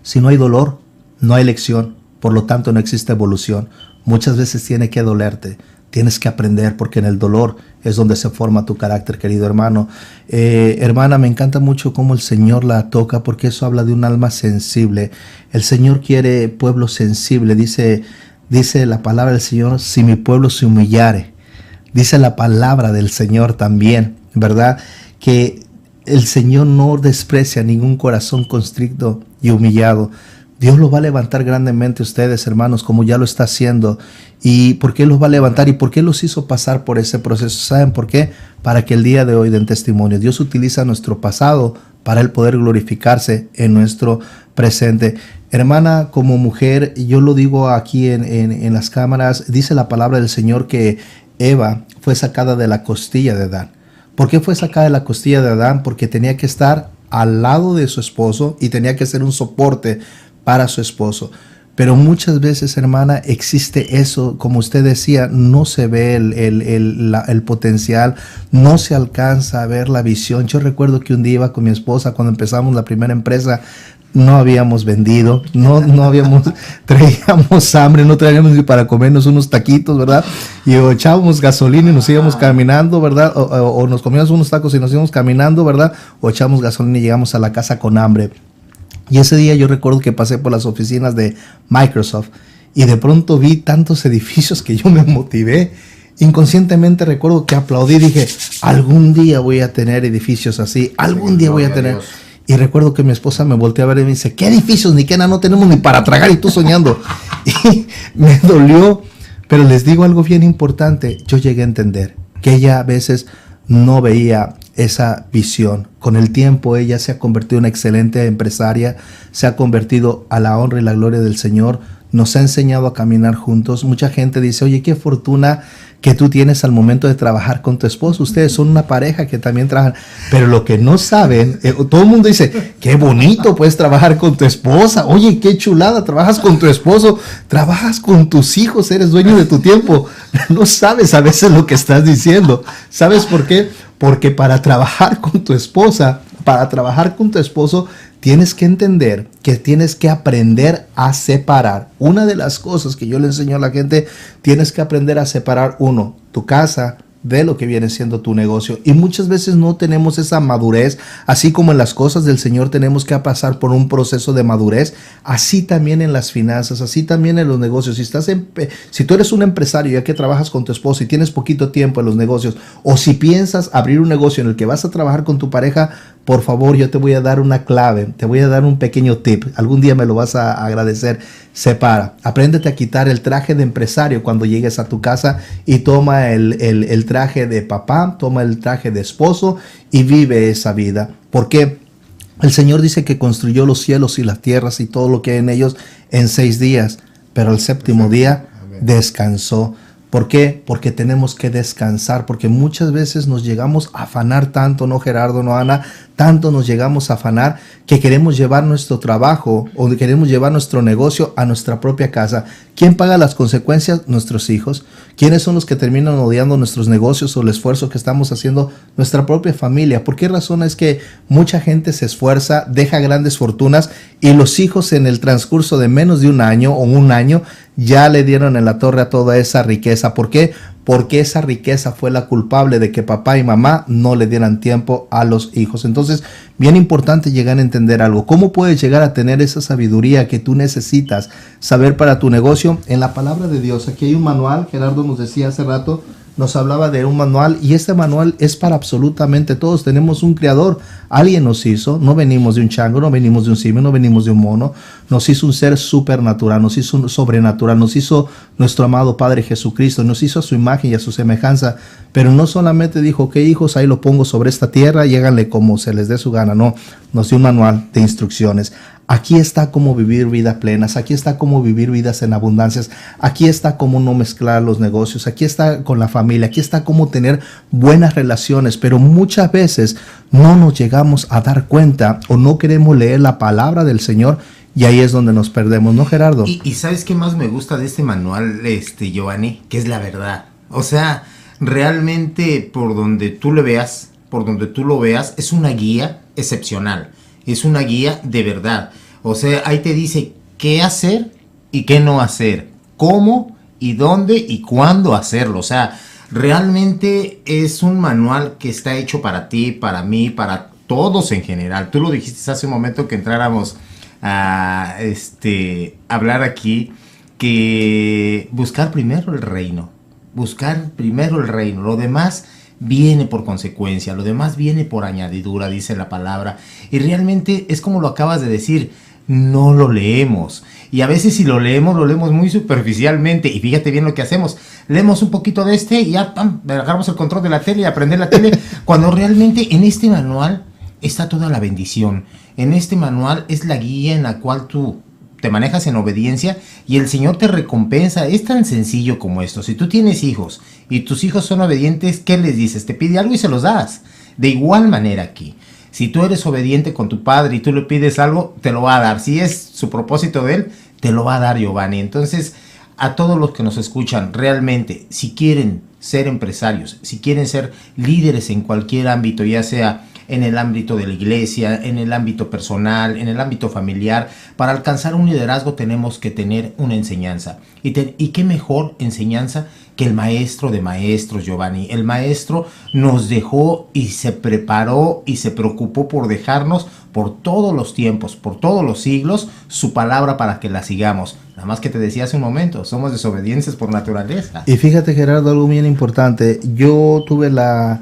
si no hay dolor, no hay lección, por lo tanto no existe evolución. Muchas veces tiene que dolerte. Tienes que aprender, porque en el dolor es donde se forma tu carácter, querido hermano. Hermana, me encanta mucho cómo el Señor la toca, porque eso habla de un alma sensible. El Señor quiere pueblo sensible. Dice la palabra del Señor, si mi pueblo se humillare. Dice la palabra del Señor también, ¿verdad? Que el Señor no desprecia ningún corazón constricto y humillado. Dios los va a levantar grandemente ustedes, hermanos, como ya lo está haciendo. ¿Y por qué los va a levantar? ¿Y por qué los hizo pasar por ese proceso? ¿Saben por qué? Para que el día de hoy den testimonio. Dios utiliza nuestro pasado para Él poder glorificarse en nuestro presente. Hermana, como mujer, yo lo digo aquí en las cámaras, dice la palabra del Señor que Eva fue sacada de la costilla de Adán. ¿Por qué fue sacada de la costilla de Adán? Porque tenía que estar al lado de su esposo y tenía que ser un soporte para su esposo. Pero muchas veces, hermana, existe eso, como usted decía, no se ve el potencial, no se alcanza a ver la visión. Yo recuerdo que un día iba con mi esposa cuando empezamos la primera empresa, no habíamos vendido, no habíamos, traíamos hambre, no traíamos ni para comernos unos taquitos, ¿verdad? Y o echábamos gasolina y nos íbamos caminando, ¿verdad? O nos comíamos unos tacos y nos íbamos caminando, ¿verdad? O echábamos gasolina y llegamos a la casa con hambre. Y ese día yo recuerdo que pasé por las oficinas de Microsoft y de pronto vi tantos edificios que yo me motivé. Inconscientemente recuerdo que aplaudí y dije, algún día voy a tener edificios así, algún día voy a tener. Y recuerdo que mi esposa me volteó a ver y me dice, ¿qué edificios ni qué nada? No tenemos ni para tragar y tú soñando. Y me dolió, pero les digo algo bien importante. Yo llegué a entender que ella a veces no veía esa visión. Con el tiempo ella se ha convertido en una excelente empresaria, se ha convertido a la honra y la gloria del Señor, nos ha enseñado a caminar juntos. Mucha gente dice, oye, qué fortuna que tú tienes al momento de trabajar con tu esposo. Ustedes son una pareja que también trabajan. Pero lo que no saben, todo el mundo dice, qué bonito puedes trabajar con tu esposa. Oye, qué chulada, trabajas con tu esposo, trabajas con tus hijos, eres dueño de tu tiempo. No sabes a veces lo que estás diciendo. ¿Sabes por qué? Porque para trabajar con tu esposa, para trabajar con tu esposo, tienes que entender que tienes que aprender a separar. Una de las cosas que yo le enseño a la gente, tienes que aprender a separar, uno, tu casa de lo que viene siendo tu negocio. Y muchas veces no tenemos esa madurez, así como en las cosas del Señor tenemos que pasar por un proceso de madurez, así también en las finanzas, así también en los negocios. Si tú eres un empresario ya que trabajas con tu esposo y tienes poquito tiempo en los negocios, o si piensas abrir un negocio en el que vas a trabajar con tu pareja, por favor, yo te voy a dar una clave, te voy a dar un pequeño tip. Algún día me lo vas a agradecer. Separa, apréndete a quitar el traje de empresario cuando llegues a tu casa y toma el traje de papá, toma el traje de esposo y vive esa vida. Porque el Señor dice que construyó los cielos y las tierras y todo lo que hay en ellos en 6 días, pero el séptimo día descansó. ¿Por qué? Porque tenemos que descansar, porque muchas veces nos llegamos a afanar tanto, no Gerardo, no Ana, tanto nos llegamos a afanar que queremos llevar nuestro trabajo o queremos llevar nuestro negocio a nuestra propia casa. ¿Quién paga las consecuencias? Nuestros hijos. ¿Quiénes son los que terminan odiando nuestros negocios o el esfuerzo que estamos haciendo? Nuestra propia familia. ¿Por qué razón es que mucha gente se esfuerza, deja grandes fortunas y los hijos en el transcurso de menos de un año o un año ya le dieron en la torre a toda esa riqueza? ¿Por qué? Porque esa riqueza fue la culpable de que papá y mamá no le dieran tiempo a los hijos. Entonces, bien importante llegar a entender algo. ¿Cómo puedes llegar a tener esa sabiduría que tú necesitas saber para tu negocio? En la palabra de Dios, aquí hay un manual. Gerardo nos decía hace rato, nos hablaba de un manual, y este manual es para absolutamente todos. Tenemos un creador, alguien nos hizo, no venimos de un chango, no venimos de un simio, no venimos de un mono, nos hizo un ser supernatural, nos hizo un sobrenatural, nos hizo nuestro amado Padre Jesucristo, nos hizo a su imagen y a su semejanza, pero no solamente dijo, ok hijos, ahí lo pongo sobre esta tierra y háganle como se les dé su gana, no, nos dio un manual de instrucciones. Aquí está cómo vivir vidas plenas, aquí está cómo vivir vidas en abundancias, aquí está cómo no mezclar los negocios, aquí está con la familia, aquí está cómo tener buenas relaciones, pero muchas veces no nos llegamos a dar cuenta o no queremos leer la palabra del Señor y ahí es donde nos perdemos, ¿no, Gerardo? Y ¿sabes qué más me gusta de este manual, Giovanni? Que es la verdad. O sea, realmente por donde tú lo veas, es una guía excepcional. Es una guía de verdad. O sea, ahí te dice qué hacer y qué no hacer, cómo y dónde y cuándo hacerlo. O sea, realmente es un manual que está hecho para ti, para mí, para todos en general. Tú lo dijiste hace un momento que entráramos a hablar aquí, que buscar primero el reino. Lo demás viene por consecuencia, lo demás viene por añadidura, dice la palabra. Y realmente es como lo acabas de decir, no lo leemos. Y a veces si lo leemos muy superficialmente. Y fíjate bien lo que hacemos. Leemos un poquito de y ya agarramos el control de la tele y aprender la tele. Cuando realmente en este manual está toda la bendición. En este manual es la guía en la cual tú te manejas en obediencia y el Señor te recompensa. Es tan sencillo como esto. Si tú tienes hijos y tus hijos son obedientes, ¿qué les dices? Te pide algo y se los das. De igual manera aquí. Si tú eres obediente con tu padre y tú le pides algo, te lo va a dar. Si es su propósito de él, te lo va a dar, Giovanni. Entonces, a todos los que nos escuchan, realmente, si quieren ser empresarios, si quieren ser líderes en cualquier ámbito, ya sea en el ámbito de la iglesia, en el ámbito personal, en el ámbito familiar, para alcanzar un liderazgo tenemos que tener una enseñanza. Y qué mejor enseñanza que el maestro de maestros, Giovanni. El maestro nos dejó y se preparó y se preocupó por dejarnos por todos los tiempos, por todos los siglos, su palabra para que la sigamos. Nada más que te decía hace un momento, somos desobedientes por naturaleza. Y fíjate, Gerardo, algo bien importante. Yo tuve la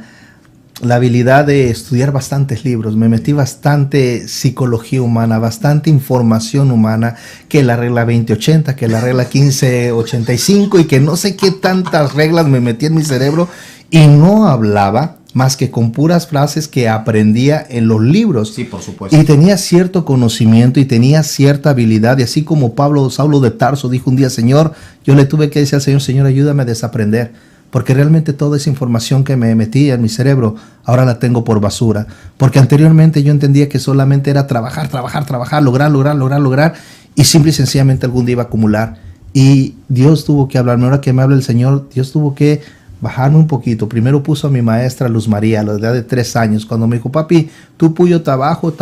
la habilidad de estudiar bastantes libros, me metí bastante psicología humana, bastante información humana, que la regla 2080, que la regla 1585 y que no sé qué tantas reglas me metí en mi cerebro y no hablaba más que con puras frases que aprendía en los libros. Sí, por supuesto. Y tenía cierto conocimiento y tenía cierta habilidad, y así como Saulo de Tarso dijo un día: Señor, yo le tuve que decir al Señor: Señor, ayúdame a desaprender, porque realmente toda esa información que me metía en mi cerebro, ahora la tengo por basura, porque anteriormente yo entendía que solamente era trabajar, lograr, y simple y sencillamente algún día iba a acumular. Y Dios tuvo que hablarme. Ahora que me habla el Señor, Dios tuvo que bajarme un poquito. Primero puso a mi maestra Luz María a la edad de 3 años, cuando me dijo: papi, tú puyo trabajo,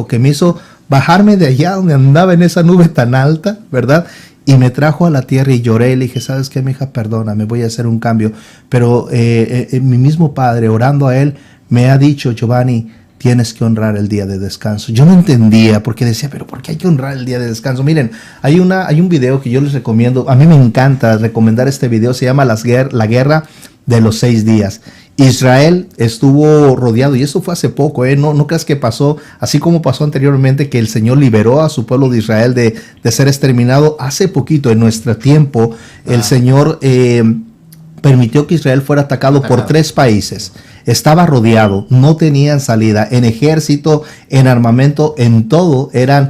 que me hizo bajarme de allá donde andaba en esa nube tan alta, ¿verdad? Y me trajo a la tierra y lloré y le dije: ¿sabes qué, mija? Perdóname, voy a hacer un cambio. Pero mi mismo padre, orando a él, me ha dicho: Giovanni, tienes que honrar el día de descanso. Yo no entendía, porque decía: ¿pero por qué hay que honrar el día de descanso? Miren, hay un video que yo les recomiendo. A mí me encanta recomendar este video. Se llama La Guerra de los 6 días. Israel estuvo rodeado, y eso fue hace poco, no creas que pasó así como pasó anteriormente, que el Señor liberó a su pueblo de Israel de ser exterminado. Hace poquito, en nuestro tiempo, el Señor permitió que Israel fuera atacado por 3 países. Estaba rodeado, no tenían salida, en ejército, en armamento, en todo eran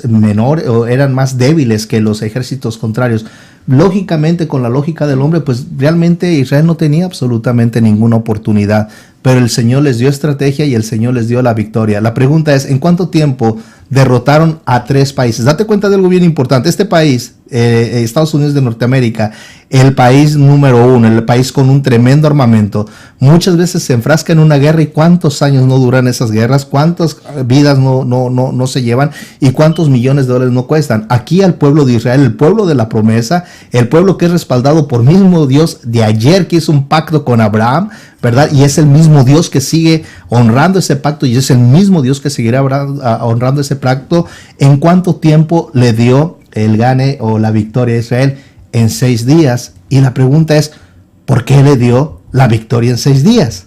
menores, o eran más débiles que los ejércitos contrarios. Lógicamente, con la lógica del hombre, pues realmente Israel no tenía absolutamente ninguna oportunidad, pero el Señor les dio estrategia y el Señor les dio la victoria. La pregunta es: ¿en cuánto tiempo derrotaron a 3 países? Date cuenta de algo bien importante. Este país, Estados Unidos de Norteamérica, el país número 1, el país con un tremendo armamento, muchas veces se enfrasca en una guerra. ¿Y cuántos años no duran esas guerras? ¿Cuántas vidas no se llevan? ¿Y cuántos millones de dólares no cuestan? Aquí al pueblo de Israel, el pueblo de la promesa, el pueblo que es respaldado por mismo Dios de ayer, que hizo un pacto con Abraham, ¿verdad? Y es el mismo Dios que sigue honrando ese pacto, y es el mismo Dios que seguirá honrando ese pacto. ¿En cuánto tiempo le dio el gane o la victoria a Israel? En 6 días. Y la pregunta es: ¿por qué le dio la victoria en 6 días?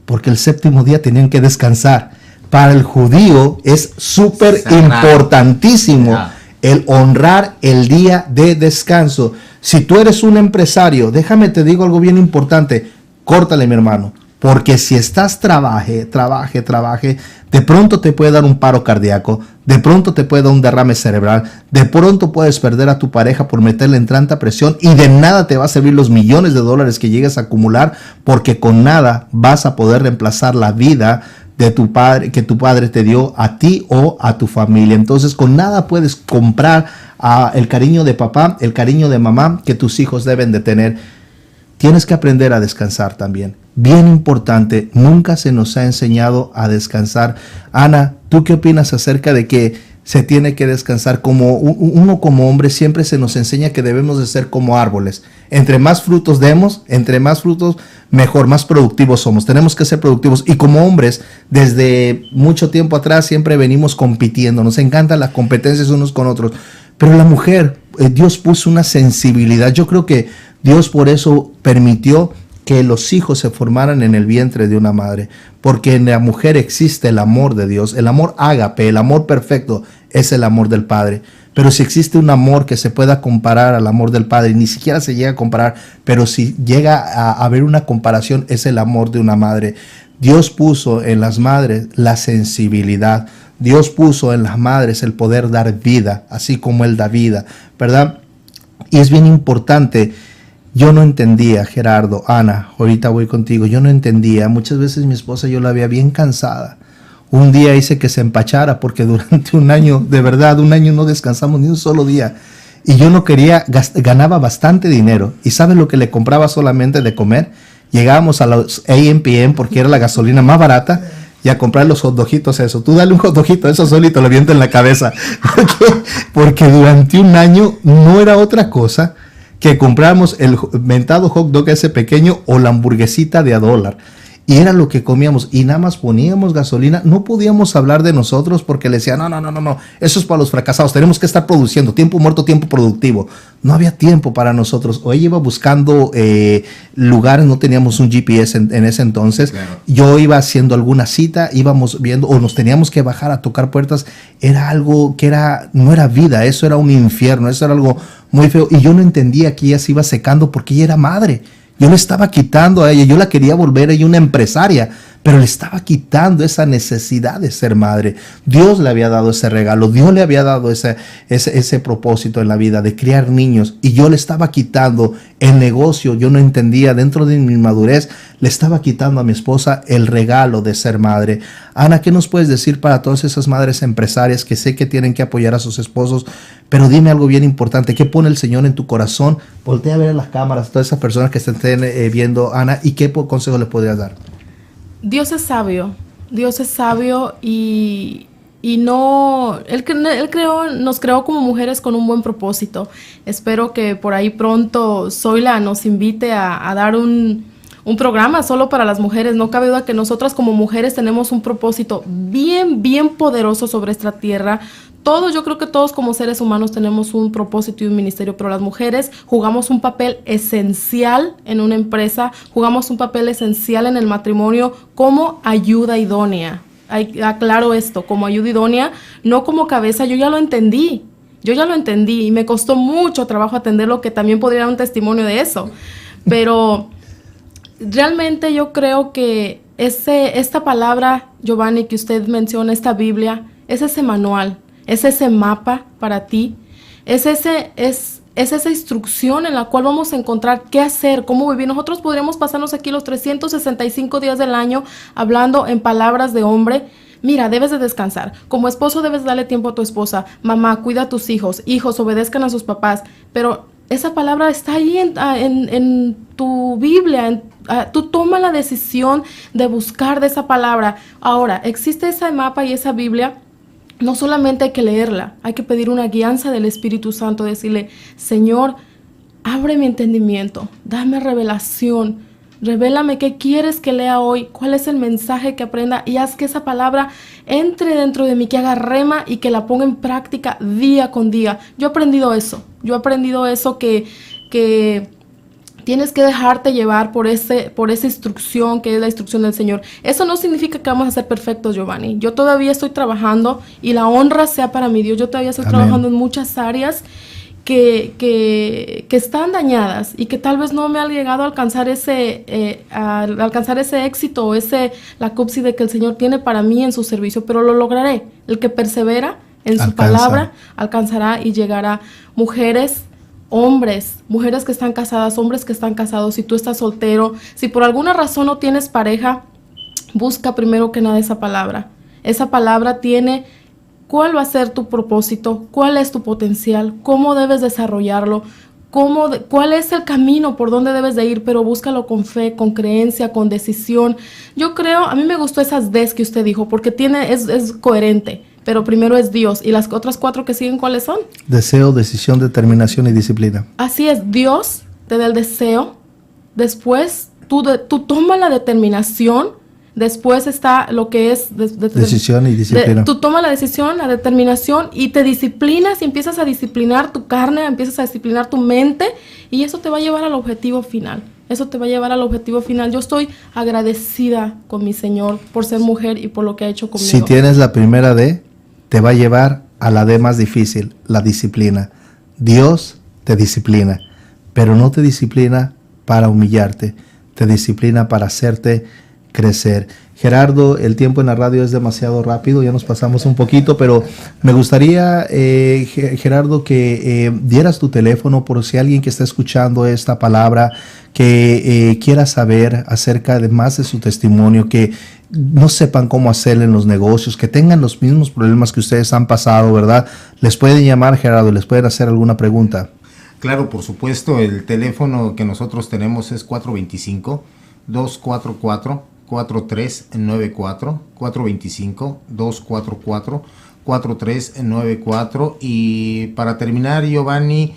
Porque el 7º día tenían que descansar. Para el judío es súper importantísimo el honrar el día de descanso. Si tú eres un empresario, déjame te digo algo bien importante: córtale, mi hermano, porque si estás trabaje, de pronto te puede dar un paro cardíaco, de pronto te puede dar un derrame cerebral, de pronto puedes perder a tu pareja por meterle en tanta presión, y de nada te va a servir los millones de dólares que llegues a acumular, porque con nada vas a poder reemplazar la vida de tu padre, que tu padre te dio a ti o a tu familia. Entonces, con nada puedes comprar el cariño de papá, el cariño de mamá que tus hijos deben de tener. Tienes que aprender a descansar también. Bien importante, nunca se nos ha enseñado a descansar. Ana, ¿tú qué opinas acerca de que se tiene que descansar? Como uno como hombre siempre se nos enseña que debemos de ser como árboles. Entre más frutos demos, entre más frutos, mejor, más productivos somos. Tenemos que ser productivos. Y como hombres, desde mucho tiempo atrás siempre venimos compitiendo. Nos encantan las competencias unos con otros. Pero la mujer, Dios puso una sensibilidad. Yo creo que Dios por eso permitió que los hijos se formaran en el vientre de una madre, porque en la mujer existe el amor de Dios, el amor ágape, el amor perfecto, es el amor del Padre. Pero si existe un amor que se pueda comparar al amor del Padre, ni siquiera se llega a comparar, pero si llega a haber una comparación, es el amor de una madre. Dios puso en las madres la sensibilidad, Dios puso en las madres el poder dar vida, así como Él da vida, ¿verdad? Y es bien importante. Yo no entendía, Gerardo, Ana, ahorita voy contigo, yo no entendía. Muchas veces mi esposa yo la veía bien cansada. Un día hice que se empachara porque durante un año, de verdad, un año no descansamos ni un solo día. Y yo no quería, ganaba bastante dinero. ¿Y sabes lo que le compraba solamente de comer? Llegábamos a los A&PM porque era la gasolina más barata y a comprar los hot dogitos, eso. Tú dale un hot dogito, eso solito le viento en la cabeza. Porque durante un año no era otra cosa que compramos el mentado hot dog ese pequeño o la hamburguesita de $1. Y era lo que comíamos. Y nada más poníamos gasolina. No podíamos hablar de nosotros porque le decían, no. Eso es para los fracasados. Tenemos que estar produciendo. Tiempo muerto, tiempo productivo. No había tiempo para nosotros. O ella iba buscando lugares, no teníamos un GPS en ese entonces. Claro. Yo iba haciendo alguna cita, íbamos viendo, o nos teníamos que bajar a tocar puertas. Era algo que no era vida, eso era un infierno, eso era algo muy feo. Y yo no entendía que ella se iba secando porque ella era madre. Yo le estaba quitando a ella, yo la quería volver a ella una empresaria, pero le estaba quitando esa necesidad de ser madre. Dios le había dado ese regalo, Dios le había dado ese propósito en la vida de criar niños, y yo le estaba quitando el negocio. Yo no entendía, dentro de mi inmadurez, le estaba quitando a mi esposa el regalo de ser madre. Ana, ¿qué nos puedes decir para todas esas madres empresarias que sé que tienen que apoyar a sus esposos? Pero dime algo bien importante, ¿qué pone el Señor en tu corazón? Voltea a ver a las cámaras, todas esas personas que se estén viendo, Ana, ¿y qué consejo le podrías dar? Dios es sabio y no, Él nos creó como mujeres con un buen propósito. Espero que por ahí pronto Zoila nos invite a dar un programa solo para las mujeres. No cabe duda que nosotras como mujeres tenemos un propósito bien, bien poderoso sobre esta tierra. Yo creo que todos como seres humanos tenemos un propósito y un ministerio, pero las mujeres jugamos un papel esencial en una empresa, jugamos un papel esencial en el matrimonio como ayuda idónea. Aclaro esto, como ayuda idónea, no como cabeza. Yo ya lo entendí y me costó mucho trabajo atenderlo, que también podría dar un testimonio de eso, pero realmente yo creo que esta palabra, Giovanni, que usted menciona, esta Biblia, es ese manual, es ese mapa para ti, es esa instrucción en la cual vamos a encontrar qué hacer, cómo vivir. Nosotros podríamos pasarnos aquí los 365 días del año hablando en palabras de hombre. Mira, debes de descansar. Como esposo debes darle tiempo a tu esposa. Mamá, cuida a tus hijos. Hijos, obedezcan a sus papás. Pero esa palabra está ahí en tu Biblia. Tú toma la decisión de buscar de esa palabra. Ahora, existe ese mapa y esa Biblia. No solamente hay que leerla, hay que pedir una guianza del Espíritu Santo, decirle: Señor, abre mi entendimiento, dame revelación, revélame qué quieres que lea hoy, cuál es el mensaje que aprenda, y haz que esa palabra entre dentro de mí, que haga rema y que la ponga en práctica día con día. Yo he aprendido eso que tienes que dejarte llevar por esa instrucción que es la instrucción del Señor. Eso no significa que vamos a ser perfectos, Giovanni. Yo todavía estoy trabajando, y la honra sea para mi Dios. Yo todavía estoy trabajando en muchas áreas que están dañadas y que tal vez no me han llegado a alcanzar ese éxito o la cúspide de que el Señor tiene para mí en su servicio, pero lo lograré. El que persevera en su palabra alcanzará y llegará. Mujeres, hombres, mujeres que están casadas, hombres que están casados, si tú estás soltero, si por alguna razón no tienes pareja, busca primero que nada esa palabra. Esa palabra tiene cuál va a ser tu propósito, cuál es tu potencial, cómo debes desarrollarlo, cuál es el camino por donde debes de ir, pero búscalo con fe, con creencia, con decisión. Yo creo, a mí me gustó esas Ds que usted dijo, porque es coherente. Pero primero es Dios. ¿Y las otras 4 que siguen cuáles son? Deseo, decisión, determinación y disciplina. Así es, Dios te da el deseo. Después tú tomas la determinación. Después está lo que es decisión y disciplina. Tú tomas la decisión, la determinación, y te disciplinas y empiezas a disciplinar tu carne, empiezas a disciplinar tu mente, y eso te va a llevar al objetivo final. Yo estoy agradecida con mi Señor por ser mujer y por lo que ha hecho conmigo. Si tienes la primera D, te va a llevar a la D más difícil, la disciplina. Dios te disciplina, pero no te disciplina para humillarte, te disciplina para hacerte crecer. Gerardo, el tiempo en la radio es demasiado rápido, ya nos pasamos un poquito, pero me gustaría, Gerardo, que dieras tu teléfono por si alguien que está escuchando esta palabra, que quiera saber acerca de más de su testimonio, que no sepan cómo hacerlo en los negocios, que tengan los mismos problemas que ustedes han pasado, ¿verdad? Les pueden llamar, Gerardo, les pueden hacer alguna pregunta. Claro, por supuesto, el teléfono que nosotros tenemos es 425-244-4394, 425-244-4394. Y para terminar, Giovanni,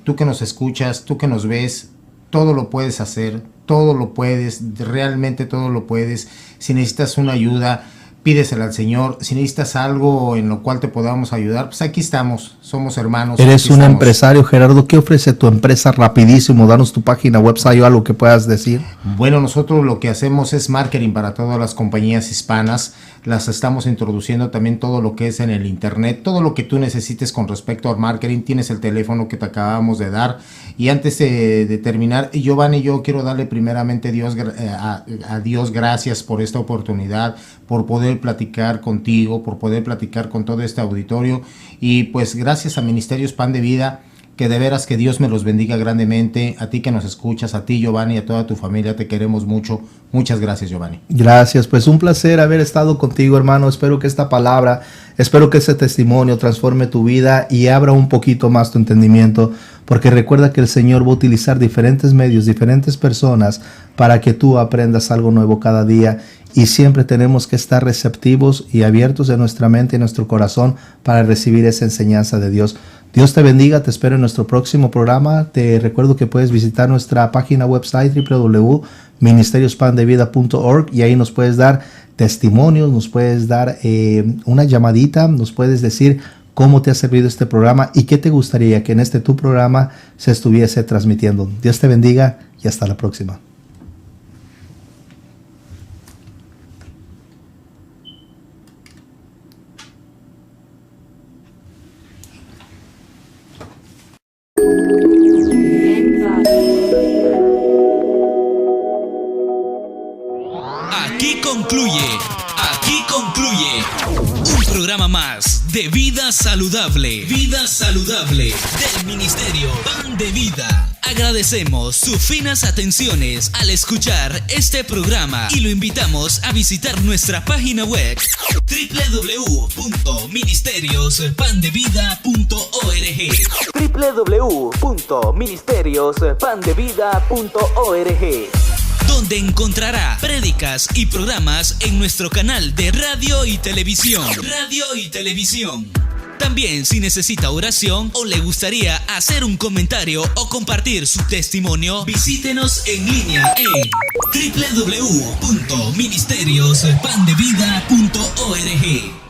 tú que nos escuchas, tú que nos ves, todo lo puedes hacer, todo lo puedes, realmente todo lo puedes. Si necesitas una ayuda, pídesela al Señor. Si necesitas algo en lo cual te podamos ayudar, pues aquí estamos, somos hermanos. Eres aquí un estamos. empresario, Gerardo. ¿Qué ofrece tu empresa? Rapidísimo, danos tu página, website o algo que puedas decir. Bueno, nosotros lo que hacemos es marketing para todas las compañías hispanas. Las estamos introduciendo también todo lo que es en el internet, todo lo que tú necesites con respecto al marketing. Tienes el teléfono que te acabamos de dar. Y antes de terminar, Giovanni, yo quiero darle primeramente a Dios gracias por esta oportunidad, por poder platicar contigo, por poder platicar con todo este auditorio. Y pues gracias a Ministerios Pan de Vida, que de veras que Dios me los bendiga grandemente. A ti que nos escuchas, a ti, Giovanni, y a toda tu familia, te queremos mucho. Muchas gracias, Giovanni. Gracias, pues un placer haber estado contigo, hermano. Espero que esta palabra, espero que ese testimonio transforme tu vida y abra un poquito más tu entendimiento, porque recuerda que el Señor va a utilizar diferentes medios, diferentes personas para que tú aprendas algo nuevo cada día. Y siempre tenemos que estar receptivos y abiertos en nuestra mente y nuestro corazón para recibir esa enseñanza de Dios. Dios te bendiga, te espero en nuestro próximo programa. Te recuerdo que puedes visitar nuestra página website www.ministeriosPanDeVida.org y ahí nos puedes dar testimonios, nos puedes dar una llamadita, nos puedes decir cómo te ha servido este programa y qué te gustaría que en este tu programa se estuviese transmitiendo. Dios te bendiga y hasta la próxima. Aquí concluye un programa más de Vida Saludable del Ministerio Pan de Vida. Agradecemos sus finas atenciones al escuchar este programa y lo invitamos a visitar nuestra página web www.ministeriosPanDeVida.org, donde encontrará prédicas y programas en nuestro canal de radio y televisión. También, si necesita oración o le gustaría hacer un comentario o compartir su testimonio, visítenos en línea en www.ministeriosPanDeVida.org.